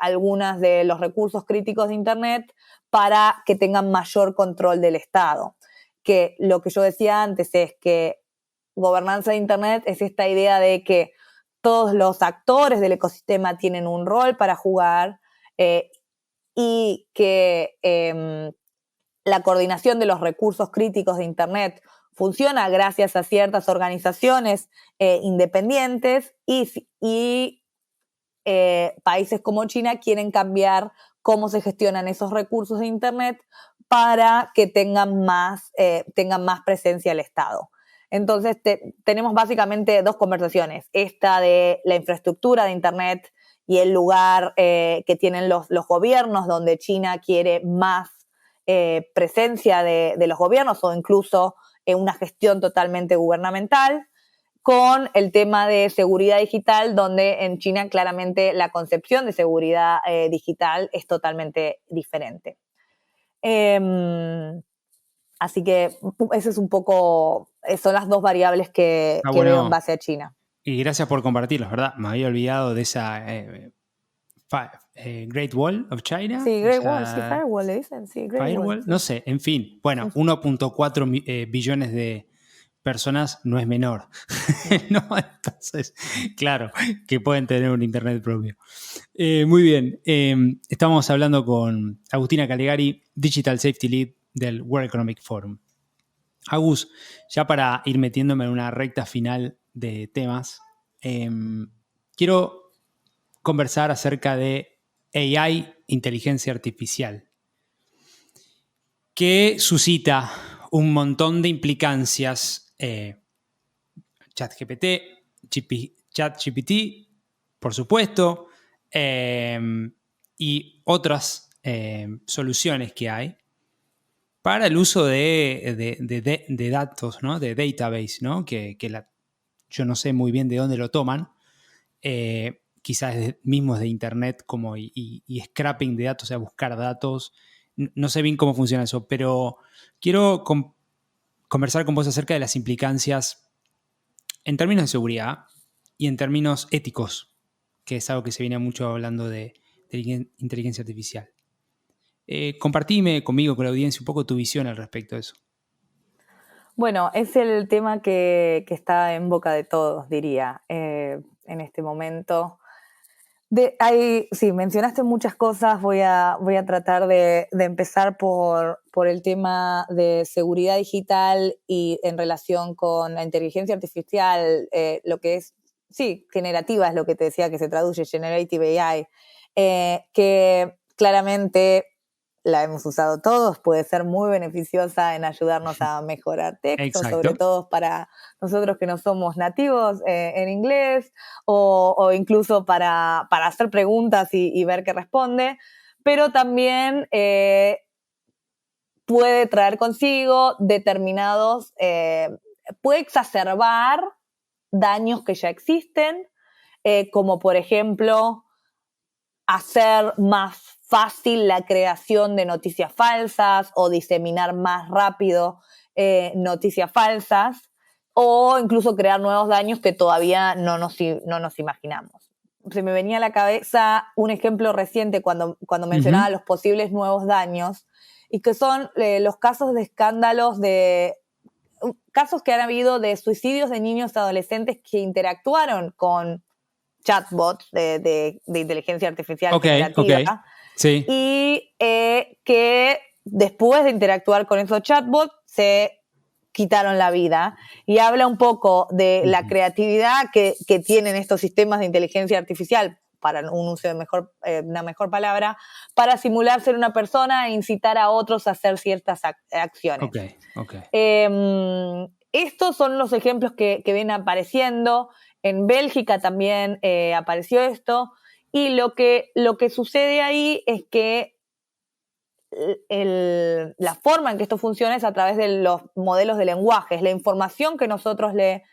algunos de los recursos críticos de Internet para que tengan mayor control del Estado. Que lo que yo decía antes es que gobernanza de Internet es esta idea de que todos los actores del ecosistema tienen un rol para jugar y que la coordinación de los recursos críticos de Internet funciona gracias a ciertas organizaciones independientes y países como China quieren cambiar cómo se gestionan esos recursos de Internet para que tengan más presencia el Estado. Entonces tenemos básicamente dos conversaciones, esta de la infraestructura de Internet y el lugar que tienen los gobiernos, donde China quiere más presencia de los gobiernos o incluso una gestión totalmente gubernamental, con el tema de seguridad digital, donde en China claramente la concepción de seguridad digital es totalmente diferente. Así que eso es un poco, son las dos variables que veo en base a China. Y gracias por compartirlos, ¿verdad? Me había olvidado de esa Great Wall of China. Sí, Great Wall, sí, Firewall le dicen, sí, Great Firewall, Wall. Sí. No sé, en fin. Bueno, 1.4 billones de personas no es menor. No, entonces, claro, que pueden tener un internet propio. Muy bien, estamos hablando con Agustina Calegari, Digital Safety Lead del World Economic Forum. Agus, ya para ir metiéndome en una recta final de temas, quiero conversar acerca de AI, inteligencia artificial, que suscita un montón de implicancias. ChatGPT, ChatGPT, por supuesto, y otras soluciones que hay para el uso de datos, ¿no? De database, ¿no? Yo no sé muy bien de dónde lo toman, quizás mismos de internet como y scrapping de datos, o sea, buscar datos. No sé bien cómo funciona eso, pero quiero conversar con vos acerca de las implicancias en términos de seguridad y en términos éticos, que es algo que se viene mucho hablando de inteligencia artificial. Compartime conmigo, con la audiencia, un poco tu visión al respecto de eso. Bueno, es el tema que está en boca de todos, diría, en este momento. Sí, mencionaste muchas cosas, voy a tratar de empezar por el tema de seguridad digital y en relación con la inteligencia artificial, lo que es, sí, generativa es lo que te decía, que se traduce Generative AI, que claramente la hemos usado todos, puede ser muy beneficiosa en ayudarnos a mejorar textos, Exacto. sobre todo para nosotros que no somos nativos en inglés, o incluso para hacer preguntas y ver qué responde, pero también puede traer consigo determinados, puede exacerbar daños que ya existen, como por ejemplo hacer más fácil la creación de noticias falsas o diseminar más rápido noticias falsas, o incluso crear nuevos daños que todavía no nos imaginamos. Se me venía a la cabeza un ejemplo reciente cuando mencionaba los posibles nuevos daños, y que son los casos de escándalos casos que han habido de suicidios de niños y adolescentes que interactuaron con chatbots de inteligencia artificial generativa. Ok. Sí. Y que después de interactuar con esos chatbots se quitaron la vida. Y habla un poco de la creatividad que tienen estos sistemas de inteligencia artificial, para un uso de una mejor palabra, para simular ser una persona e incitar a otros a hacer ciertas acciones. Ok. Estos son los ejemplos que vienen apareciendo. En Bélgica también apareció esto, y lo que sucede ahí es que la forma en que esto funciona es a través de los modelos de lenguajes. La información que nosotros le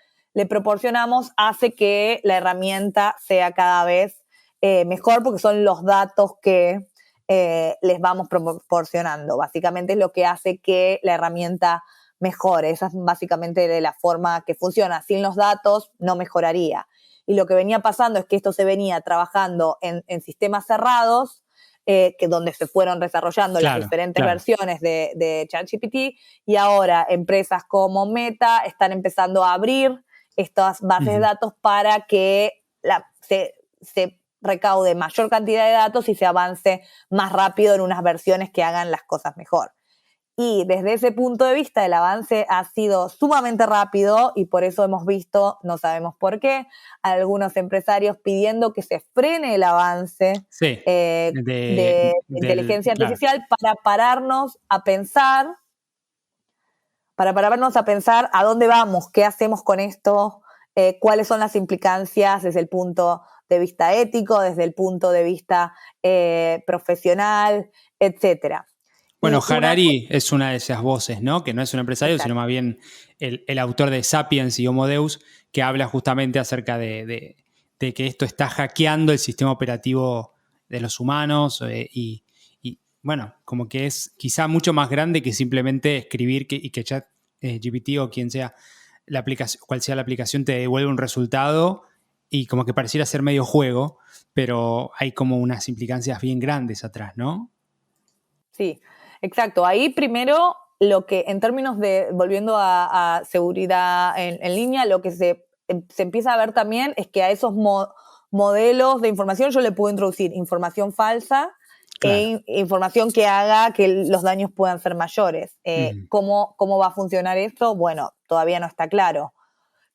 proporcionamos hace que la herramienta sea cada vez mejor, porque son los datos que les vamos proporcionando. Básicamente es lo que hace que la herramienta mejore. Esa es básicamente la forma que funciona. Sin los datos no mejoraría. Y lo que venía pasando es que esto se venía trabajando en sistemas cerrados, donde se fueron desarrollando las diferentes versiones de ChatGPT, y ahora empresas como Meta están empezando a abrir estas bases de datos para que se recaude mayor cantidad de datos y se avance más rápido en unas versiones que hagan las cosas mejor. Y desde ese punto de vista el avance ha sido sumamente rápido, y por eso hemos visto, no sabemos por qué, a algunos empresarios pidiendo que se frene el avance de inteligencia artificial para pararnos a pensar a dónde vamos, qué hacemos con esto, cuáles son las implicancias desde el punto de vista ético, desde el punto de vista profesional, etcétera. Bueno, Harari es una de esas voces, ¿no? Que no es un empresario, sino más bien el autor de Sapiens y Homo Deus, que habla justamente acerca de que esto está hackeando el sistema operativo de los humanos y bueno, como que es quizá mucho más grande que simplemente escribir y que ChatGPT o quien sea la aplicación, cual sea la aplicación, te devuelve un resultado, y como que pareciera ser medio juego, pero hay como unas implicancias bien grandes atrás, ¿no? Sí, exacto. Ahí primero, lo que en términos de, volviendo a seguridad en línea, lo que se empieza a ver también es que a esos modelos de información yo le puedo introducir información falsa e información que haga que los daños puedan ser mayores. ¿Cómo va a funcionar esto? Bueno, todavía no está claro.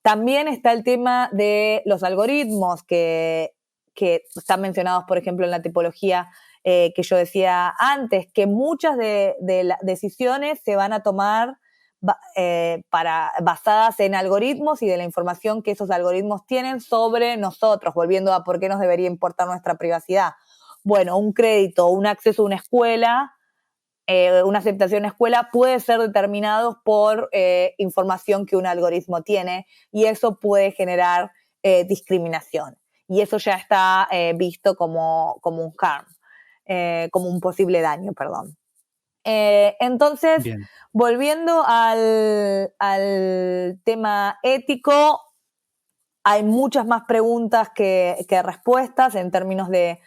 También está el tema de los algoritmos que están mencionados, por ejemplo, en la tipología que yo decía antes, que muchas de las decisiones se van a tomar basadas en algoritmos y de la información que esos algoritmos tienen sobre nosotros, volviendo a por qué nos debería importar nuestra privacidad. Bueno, un crédito, un acceso a una escuela, una aceptación a escuela puede ser determinado por información que un algoritmo tiene y eso puede generar discriminación. Y eso ya está visto como un harm, como un posible daño, perdón. Entonces, Bien. volviendo al tema ético, hay muchas más preguntas que respuestas en términos de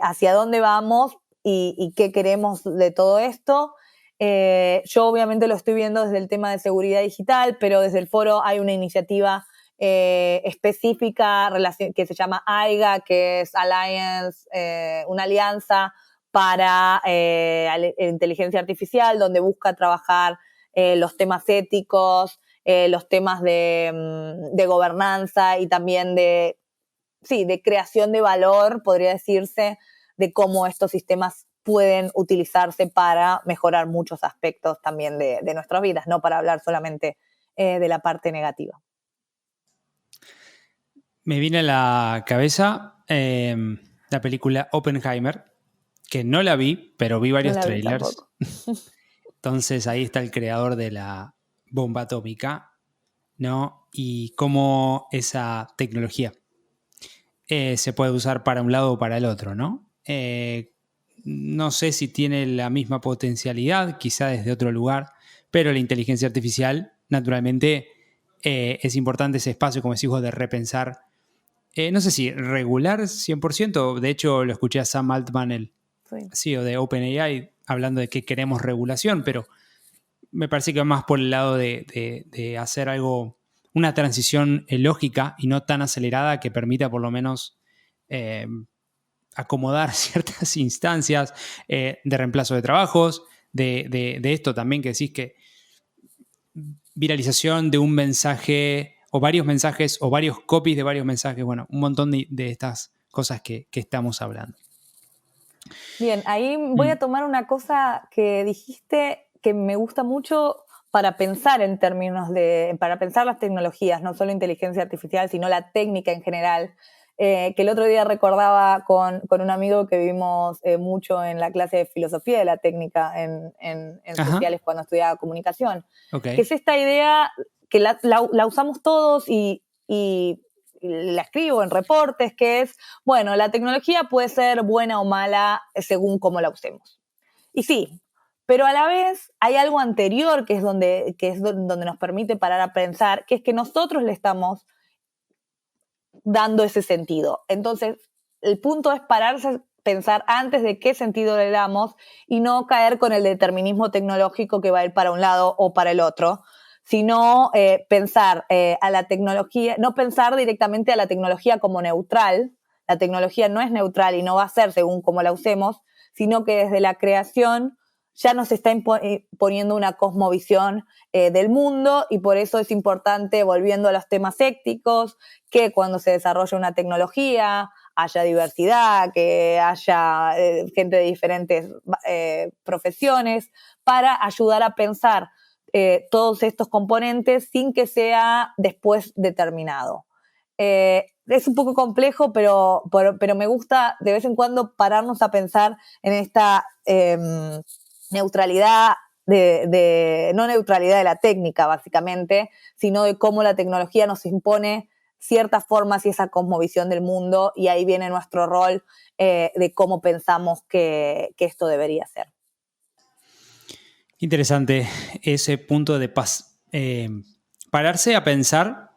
hacia dónde vamos y qué queremos de todo esto. Yo obviamente lo estoy viendo desde el tema de seguridad digital, pero desde el foro hay una iniciativa específica que se llama AIGA, que es una alianza para inteligencia artificial, donde busca trabajar los temas éticos, los temas de gobernanza y también de creación de valor, podría decirse, de cómo estos sistemas pueden utilizarse para mejorar muchos aspectos también de nuestras vidas, no para hablar solamente de la parte negativa. Me viene a la cabeza la película Oppenheimer, que no la vi, pero vi varios trailers. Entonces ahí está el creador de la bomba atómica, ¿no? Y cómo esa tecnología se puede usar para un lado o para el otro, ¿no? No sé si tiene la misma potencialidad, quizá desde otro lugar, pero la inteligencia artificial, naturalmente, es importante ese espacio, como decís vos, de repensar. No sé si regular 100%, de hecho lo escuché a Sam Altman, el CEO de OpenAI, hablando de que queremos regulación, pero me parece que va más por el lado de hacer algo, una transición lógica y no tan acelerada que permita por lo menos acomodar ciertas instancias de reemplazo de trabajos, de esto también que decís que viralización de un mensaje o varios mensajes o varios copies de varios mensajes, bueno, un montón de estas cosas que estamos hablando. Bien, ahí voy a tomar una cosa que dijiste que me gusta mucho para pensar en términos para pensar las tecnologías, no solo inteligencia artificial, sino la técnica en general, que el otro día recordaba con un amigo que vimos mucho en la clase de filosofía de la técnica en sociales cuando estudiaba comunicación, que es esta idea que la usamos todos y la escribo en reportes, que es, bueno, la tecnología puede ser buena o mala según cómo la usemos. Y sí, pero a la vez hay algo anterior que es donde nos permite parar a pensar, que es que nosotros le estamos dando ese sentido. Entonces, el punto es pararse, pensar antes de qué sentido le damos y no caer con el determinismo tecnológico que va a ir para un lado o para el otro, sino pensar a la tecnología, no pensar directamente a la tecnología como neutral. La tecnología no es neutral y no va a ser según cómo la usemos, sino que desde la creación ya nos está imponiendo una cosmovisión del mundo y por eso es importante, volviendo a los temas éticos, que cuando se desarrolla una tecnología haya diversidad, que haya gente de diferentes profesiones, para ayudar a pensar todos estos componentes sin que sea después determinado. Es un poco complejo, pero me gusta de vez en cuando pararnos a pensar en esta neutralidad, no neutralidad de la técnica, básicamente, sino de cómo la tecnología nos impone ciertas formas y esa cosmovisión del mundo, y ahí viene nuestro rol de cómo pensamos que esto debería ser. Interesante ese punto de pararse a pensar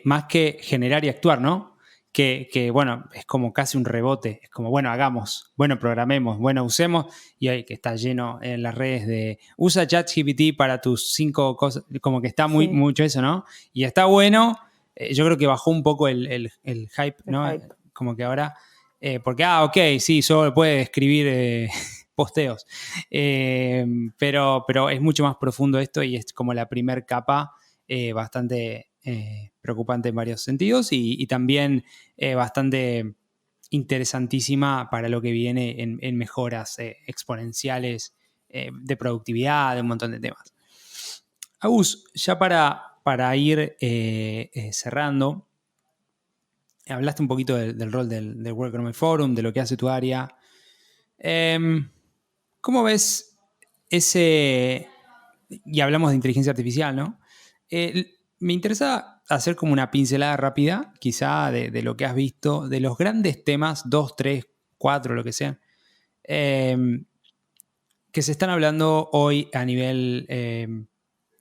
más que generar y actuar, ¿no? Que, bueno, es como casi un rebote. Es como, bueno, hagamos, bueno, programemos, bueno, usemos. Y ahí que está lleno en las redes de usa ChatGPT para tus 5 cosas. Como que está mucho eso, ¿no? Y está bueno. Yo creo que bajó un poco el hype, ¿no? Como que ahora, porque, ok, sí, solo puede escribir posteos. Pero es mucho más profundo esto y es como la primer capa bastante preocupante en varios sentidos y también bastante interesantísima para lo que viene en mejoras exponenciales de productividad, de un montón de temas. Agus, ya para ir cerrando, hablaste un poquito del rol del World Economic Forum, de lo que hace tu área. ¿Cómo ves ese... Y hablamos de inteligencia artificial, ¿no? Me interesa hacer como una pincelada rápida, quizá de lo que has visto, de los grandes temas, 2, 3, 4, lo que sean, que se están hablando hoy a nivel, en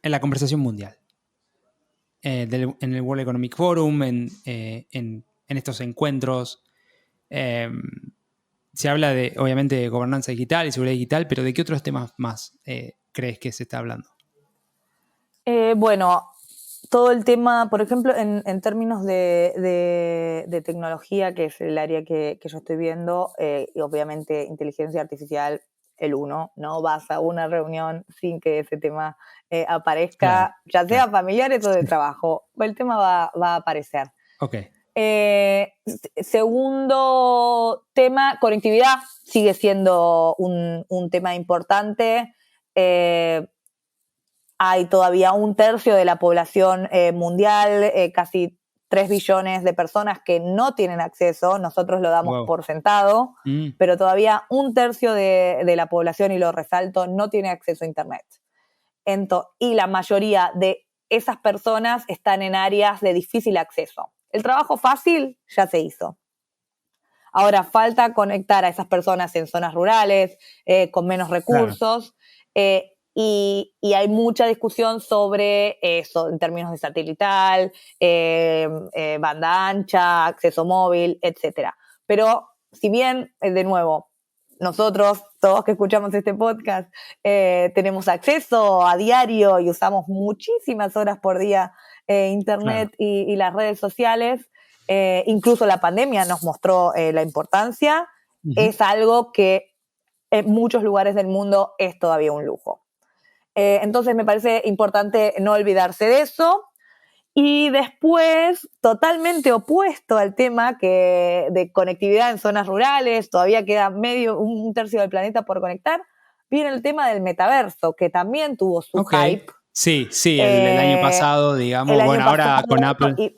la conversación mundial. En el World Economic Forum, en estos encuentros. Se habla obviamente, de gobernanza digital y seguridad digital, pero ¿de qué otros temas más crees que se está hablando? Bueno, todo el tema, por ejemplo, en términos de tecnología, que es el área que yo estoy viendo, y obviamente inteligencia artificial, el uno, no vas a una reunión sin que ese tema aparezca, claro, ya sea familiares o de trabajo, el tema va a aparecer. Ok. Segundo tema, conectividad, sigue siendo un tema importante. Hay todavía 1/3 de la población mundial, casi 3 billones de personas que no tienen acceso, nosotros lo damos por sentado, pero todavía 1/3 de la población, y lo resalto, no tiene acceso a Internet. Y la mayoría de esas personas están en áreas de difícil acceso. El trabajo fácil ya se hizo. Ahora falta conectar a esas personas en zonas rurales, con menos recursos, claro. Y hay mucha discusión sobre eso en términos de satelital, banda ancha, acceso móvil, etc. Pero si bien, de nuevo, nosotros, todos que escuchamos este podcast, tenemos acceso a diario y usamos muchísimas horas por día Internet, claro, y las redes sociales, incluso la pandemia nos mostró la importancia, es algo que en muchos lugares del mundo es todavía un lujo. Entonces me parece importante no olvidarse de eso. Y después, totalmente opuesto al tema de conectividad en zonas rurales, todavía queda 1/3 del planeta por conectar, viene el tema del metaverso, que también tuvo su hype. Sí, el año pasado, digamos, ahora con Apple.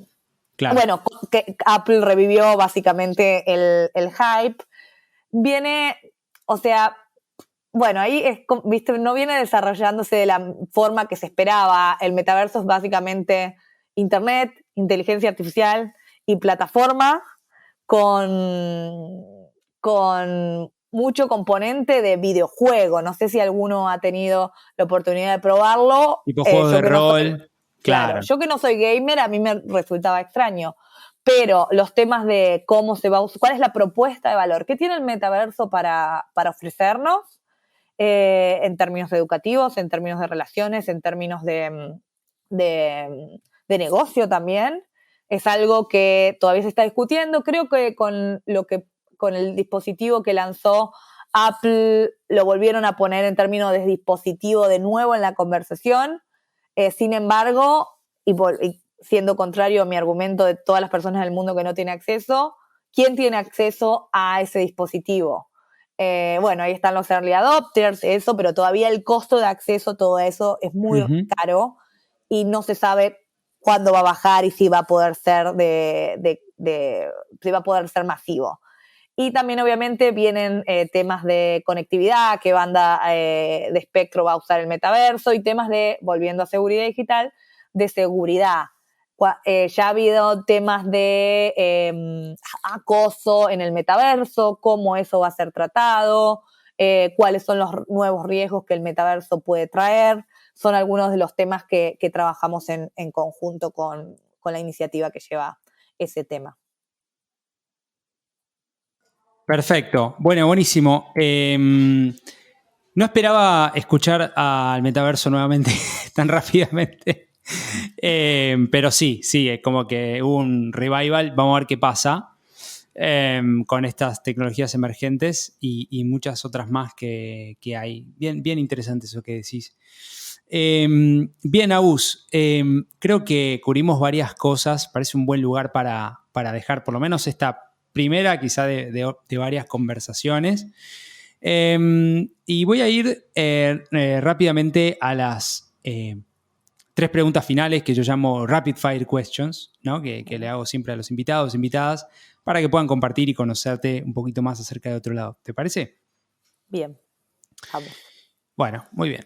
Claro. Bueno, que Apple revivió básicamente el hype. Viene, o sea, bueno, ahí viste, no viene desarrollándose de la forma que se esperaba. El metaverso es básicamente Internet, inteligencia artificial y plataforma con mucho componente de videojuego. No sé si alguno ha tenido la oportunidad de probarlo. Tipo juegos de rol. Claro, yo que no soy gamer, a mí me resultaba extraño. Pero los temas de cómo se va a usar, cuál es la propuesta de valor, qué tiene el metaverso para ofrecernos, en términos educativos, en términos de relaciones, en términos de negocio también, es algo que todavía se está discutiendo. Creo que con el dispositivo que lanzó Apple lo volvieron a poner en términos de dispositivo de nuevo en la conversación. Sin embargo, y siendo contrario a mi argumento de todas las personas del mundo que no tienen acceso, ¿quién tiene acceso a ese dispositivo? Bueno, ahí están los early adopters, eso, pero todavía el costo de acceso a todo eso es muy caro y no se sabe cuándo va a bajar y si va a poder ser si va a poder ser masivo. Y también obviamente vienen temas de conectividad, qué banda de espectro va a usar el metaverso, y temas de, volviendo a seguridad digital, de seguridad. Ya ha habido temas de acoso en el metaverso, cómo eso va a ser tratado, cuáles son los nuevos riesgos que el metaverso puede traer. Son algunos de los temas que trabajamos en conjunto con la iniciativa que lleva ese tema. Perfecto. Bueno, buenísimo. No esperaba escuchar al metaverso nuevamente tan rápidamente. Pero sí, es como que hubo un revival. Vamos a ver qué pasa con estas tecnologías emergentes y muchas otras más que hay. Bien interesante eso que decís. Bien, Agus, creo que cubrimos varias cosas. Parece un buen lugar para dejar por lo menos esta primera, quizá de varias conversaciones. Y voy a ir rápidamente a las 3 preguntas finales que yo llamo Rapid Fire Questions, ¿no? que le hago siempre a los invitados, invitadas, para que puedan compartir y conocerte un poquito más acerca de otro lado. ¿Te parece? Bien, vamos. Bueno, muy bien.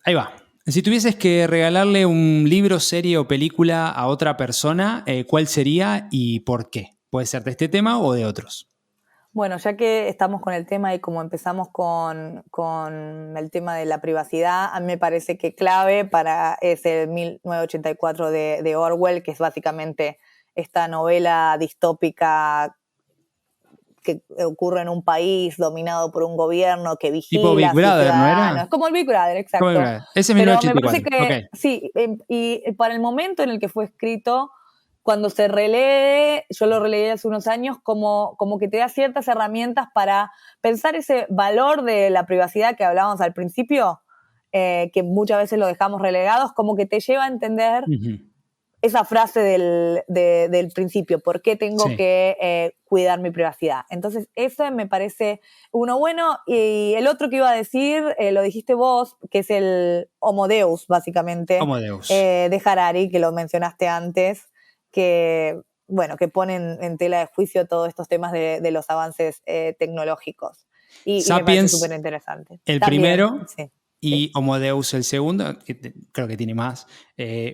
Ahí va. Si tuvieses que regalarle un libro, serie o película a otra persona, ¿cuál sería y por qué? Puede ser de este tema o de otros. Bueno, ya que estamos con el tema y como empezamos con el tema de la privacidad, a mí me parece que clave para ese 1984 de Orwell, que es básicamente esta novela distópica que ocurre en un país dominado por un gobierno que vigila Tipo Big a sus Brother, ¿no ciudadanos. era? Es como el Big Brother, exacto. Como Big Brother. Ese es Pero 1984. me parece que Okay. sí, y para el momento en el que fue escrito, cuando se relee, yo lo releí hace unos años, como que te da ciertas herramientas para pensar ese valor de la privacidad que hablábamos al principio, que muchas veces lo dejamos relegados, como que te lleva a entender esa frase del principio, ¿por qué tengo que cuidar mi privacidad? Entonces, eso me parece uno bueno. Y el otro que iba a decir, lo dijiste vos, que es el Homo Deus, básicamente, Homo Deus. de Harari, que lo mencionaste antes, que, bueno, que ponen en tela de juicio todos estos temas de los avances tecnológicos. Y me parece súper interesante. El también, primero, sí. y Homo Deus el segundo, que creo que tiene más,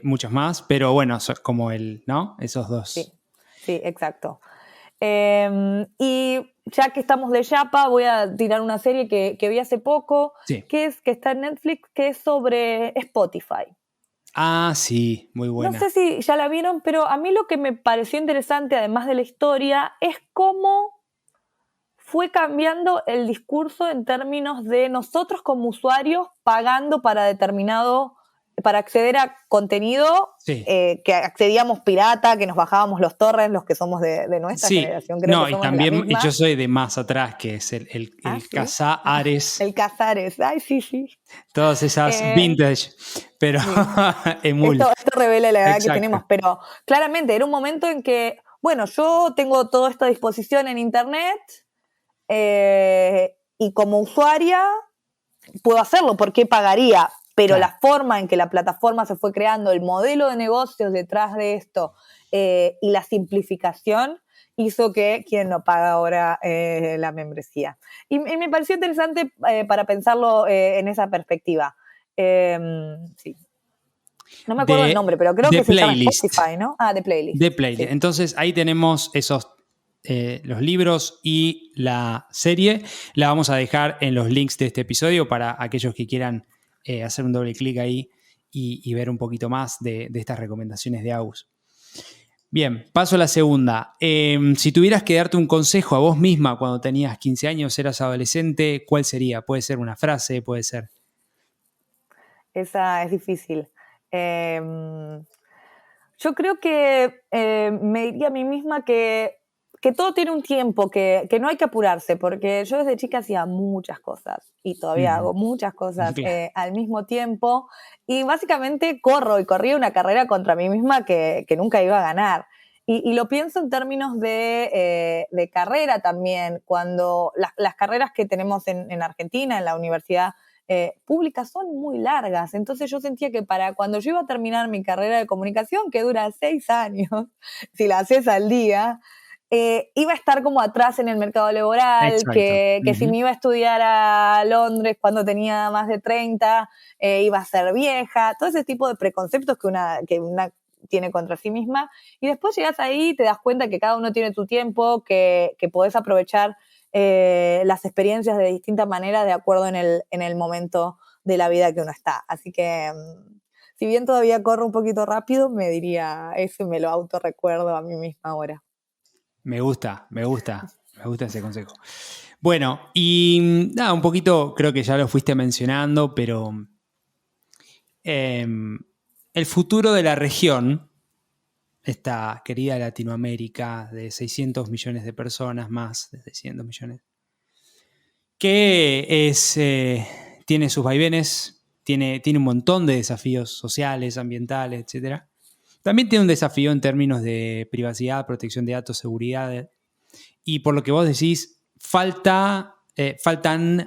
muchos más, pero bueno, como ¿no? Esos dos. Sí, exacto. Y ya que estamos de chapa, voy a tirar una serie que vi hace poco, que está en Netflix, que es sobre Spotify. Ah, sí, muy buena. No sé si ya la vieron, pero a mí lo que me pareció interesante, además de la historia, es cómo fue cambiando el discurso en términos de nosotros como usuarios pagando para acceder a contenido que accedíamos pirata, que nos bajábamos los torrents, los que somos de nuestra generación, creo que somos también, la misma. Y yo soy de más atrás, que es el Casares. El Casares, ay, sí. Todas esas vintage, pero emul. Esto revela la edad que tenemos, pero claramente era un momento en que, bueno, yo tengo toda esta disposición en internet y como usuaria puedo hacerlo, ¿por qué pagaría? Pero la forma en que la plataforma se fue creando, el modelo de negocios detrás de esto y la simplificación hizo que quien no paga ahora la membresía. Y me pareció interesante para pensarlo en esa perspectiva. Sí. No me acuerdo el nombre, pero creo que se llama Spotify, ¿no? Ah, de Playlist. De Playlist. Sí. Entonces ahí tenemos esos los libros y la serie. La vamos a dejar en los links de este episodio para aquellos que quieran hacer un doble clic ahí y ver un poquito más de estas recomendaciones de Agus. Bien, paso a la segunda. Si tuvieras que darte un consejo a vos misma cuando tenías 15 años, eras adolescente, ¿cuál sería? Puede ser una frase, puede ser. Esa es difícil. Yo creo que me diría a mí misma que todo tiene un tiempo, que no hay que apurarse, porque yo desde chica hacía muchas cosas y todavía hago muchas cosas al mismo tiempo y básicamente corría una carrera contra mí misma que nunca iba a ganar. Y lo pienso en términos de carrera también, cuando las carreras que tenemos en Argentina, en la universidad públicas, son muy largas. Entonces yo sentía que para cuando yo iba a terminar mi carrera de comunicación, que dura 6 años, si la haces al día, iba a estar como atrás en el mercado laboral, que si me iba a estudiar a Londres cuando tenía más de 30, iba a ser vieja, todo ese tipo de preconceptos que una tiene contra sí misma, y después llegas ahí y te das cuenta que cada uno tiene tu tiempo, que podés aprovechar las experiencias de distintas maneras de acuerdo en el momento de la vida que uno está. Así que si bien todavía corro un poquito rápido, me diría eso y me lo autorrecuerdo a mí misma ahora. Me gusta ese consejo. Bueno, y nada, un poquito creo que ya lo fuiste mencionando, pero el futuro de la región, esta querida Latinoamérica de 600 millones de personas, más de 600 millones, que tiene sus vaivenes, tiene un montón de desafíos sociales, ambientales, etcétera. También tiene un desafío en términos de privacidad, protección de datos, seguridad. Y por lo que vos decís, faltan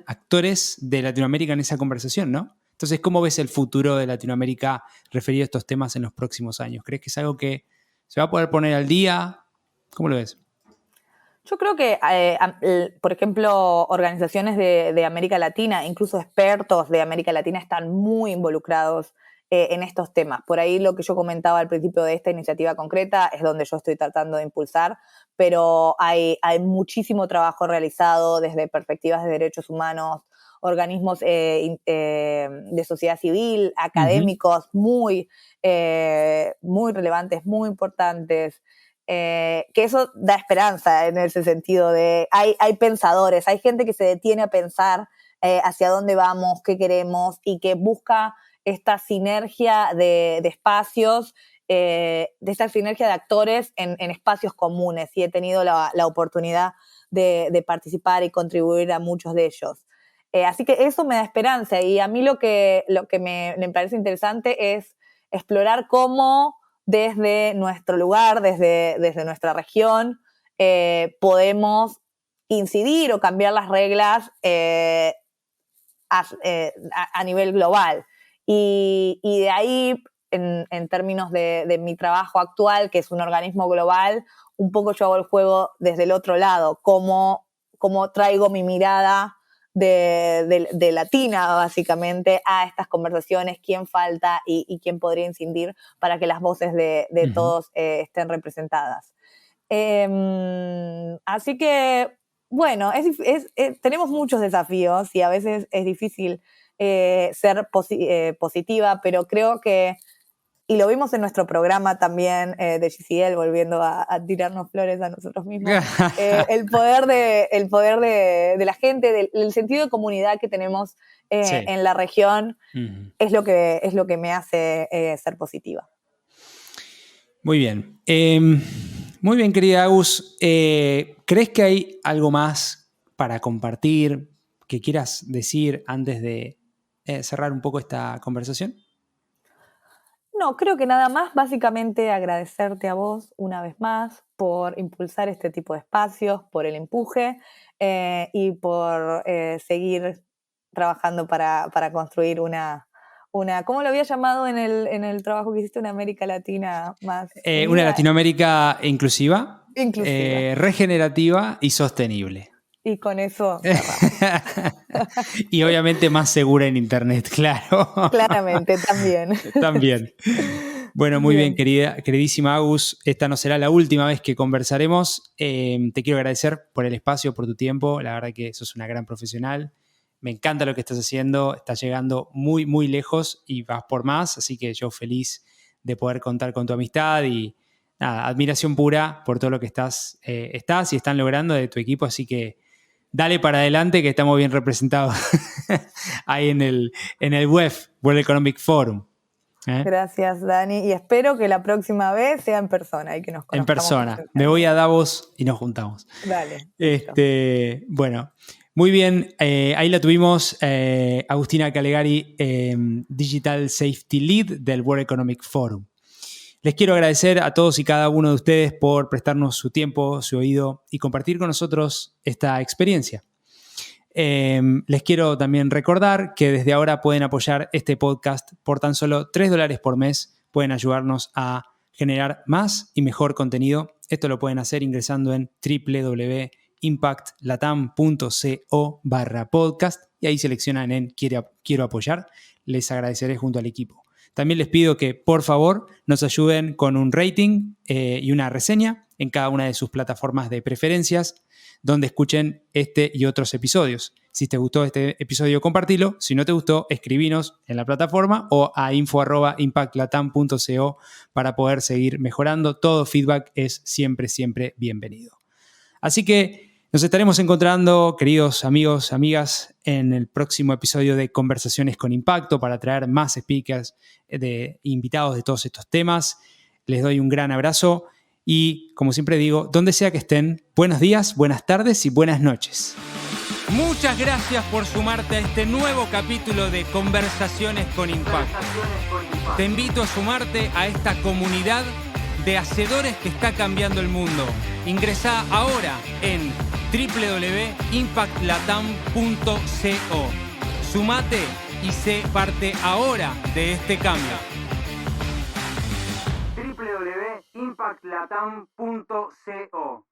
actores de Latinoamérica en esa conversación, ¿no? Entonces, ¿cómo ves el futuro de Latinoamérica referido a estos temas en los próximos años? ¿Crees que es algo que se va a poder poner al día? ¿Cómo lo ves? Yo creo que, por ejemplo, organizaciones de América Latina, incluso expertos de América Latina están muy involucrados en estos temas. Por ahí lo que yo comentaba al principio de esta iniciativa concreta es donde yo estoy tratando de impulsar, pero hay muchísimo trabajo realizado desde perspectivas de derechos humanos, organismos de sociedad civil, académicos muy relevantes, muy importantes. Que eso da esperanza en ese sentido de hay pensadores, hay gente que se detiene a pensar hacia dónde vamos, qué queremos y que busca esta sinergia de espacios, de esta sinergia de actores en espacios comunes, y he tenido la oportunidad de participar y contribuir a muchos de ellos. Así que eso me da esperanza, y a mí lo que me parece interesante es explorar cómo desde nuestro lugar, desde nuestra región, podemos incidir o cambiar las reglas a nivel global. Y de ahí, en términos de mi trabajo actual, que es un organismo global, un poco yo hago el juego desde el otro lado, cómo traigo mi mirada de latina, básicamente, a estas conversaciones, quién falta y quién podría incidir para que las voces de todos estén representadas. Así que, bueno, tenemos muchos desafíos y a veces es difícil ser positiva, pero creo que, y lo vimos en nuestro programa también de GCL, volviendo a tirarnos flores a nosotros mismos, el poder de la gente, del sentido de comunidad que tenemos en la región, es lo que me hace ser positiva. Muy bien. Muy bien, querida Agus. ¿Crees que hay algo más para compartir que quieras decir antes de cerrar un poco esta conversación? No, creo que nada más, básicamente agradecerte a vos una vez más por impulsar este tipo de espacios, por el empuje y por seguir trabajando para construir una, ¿cómo lo había llamado en el trabajo que hiciste? Una América Latina más... Una Latinoamérica inclusiva, regenerativa y sostenible. Y con eso y obviamente más segura en Internet, claro. Claramente, también. También. Bueno, muy bien, queridísima Agus. Esta no será la última vez que conversaremos. Te quiero agradecer por el espacio, por tu tiempo. La verdad que sos una gran profesional. Me encanta lo que estás haciendo. Estás llegando muy, muy lejos y vas por más. Así que yo feliz de poder contar con tu amistad y nada, admiración pura por todo lo que estás y están logrando de tu equipo. Así que dale para adelante, que estamos bien representados ahí en el World Economic Forum. Gracias, Dani. Y espero que la próxima vez sea en persona y que nos conozcamos. En persona. Me voy a Davos y nos juntamos. Dale. Bueno, muy bien. Ahí la tuvimos, Agustina Calegari, Digital Safety Lead del World Economic Forum. Les quiero agradecer a todos y cada uno de ustedes por prestarnos su tiempo, su oído y compartir con nosotros esta experiencia. Les quiero también recordar que desde ahora pueden apoyar este podcast por tan solo $3 por mes. Pueden ayudarnos a generar más y mejor contenido. Esto lo pueden hacer ingresando en www.impactlatam.co/podcast y ahí seleccionan en Quiero apoyar. Les agradeceré junto al equipo. También les pido que, por favor, nos ayuden con un rating y una reseña en cada una de sus plataformas de preferencias donde escuchen este y otros episodios. Si te gustó este episodio, compartilo. Si no te gustó, escribinos en la plataforma o a info@impactlatam.co para poder seguir mejorando. Todo feedback es siempre, siempre bienvenido. Así que nos estaremos encontrando, queridos amigos, amigas, en el próximo episodio de Conversaciones con Impacto para traer más speakers, invitados de todos estos temas. Les doy un gran abrazo y, como siempre digo, donde sea que estén, buenos días, buenas tardes y buenas noches. Muchas gracias por sumarte a este nuevo capítulo de Conversaciones con Impact. Te invito a sumarte a esta comunidad de hacedores que está cambiando el mundo. Ingresá ahora en www.impactlatam.co. Sumate y sé parte ahora de este cambio. www.impactlatam.co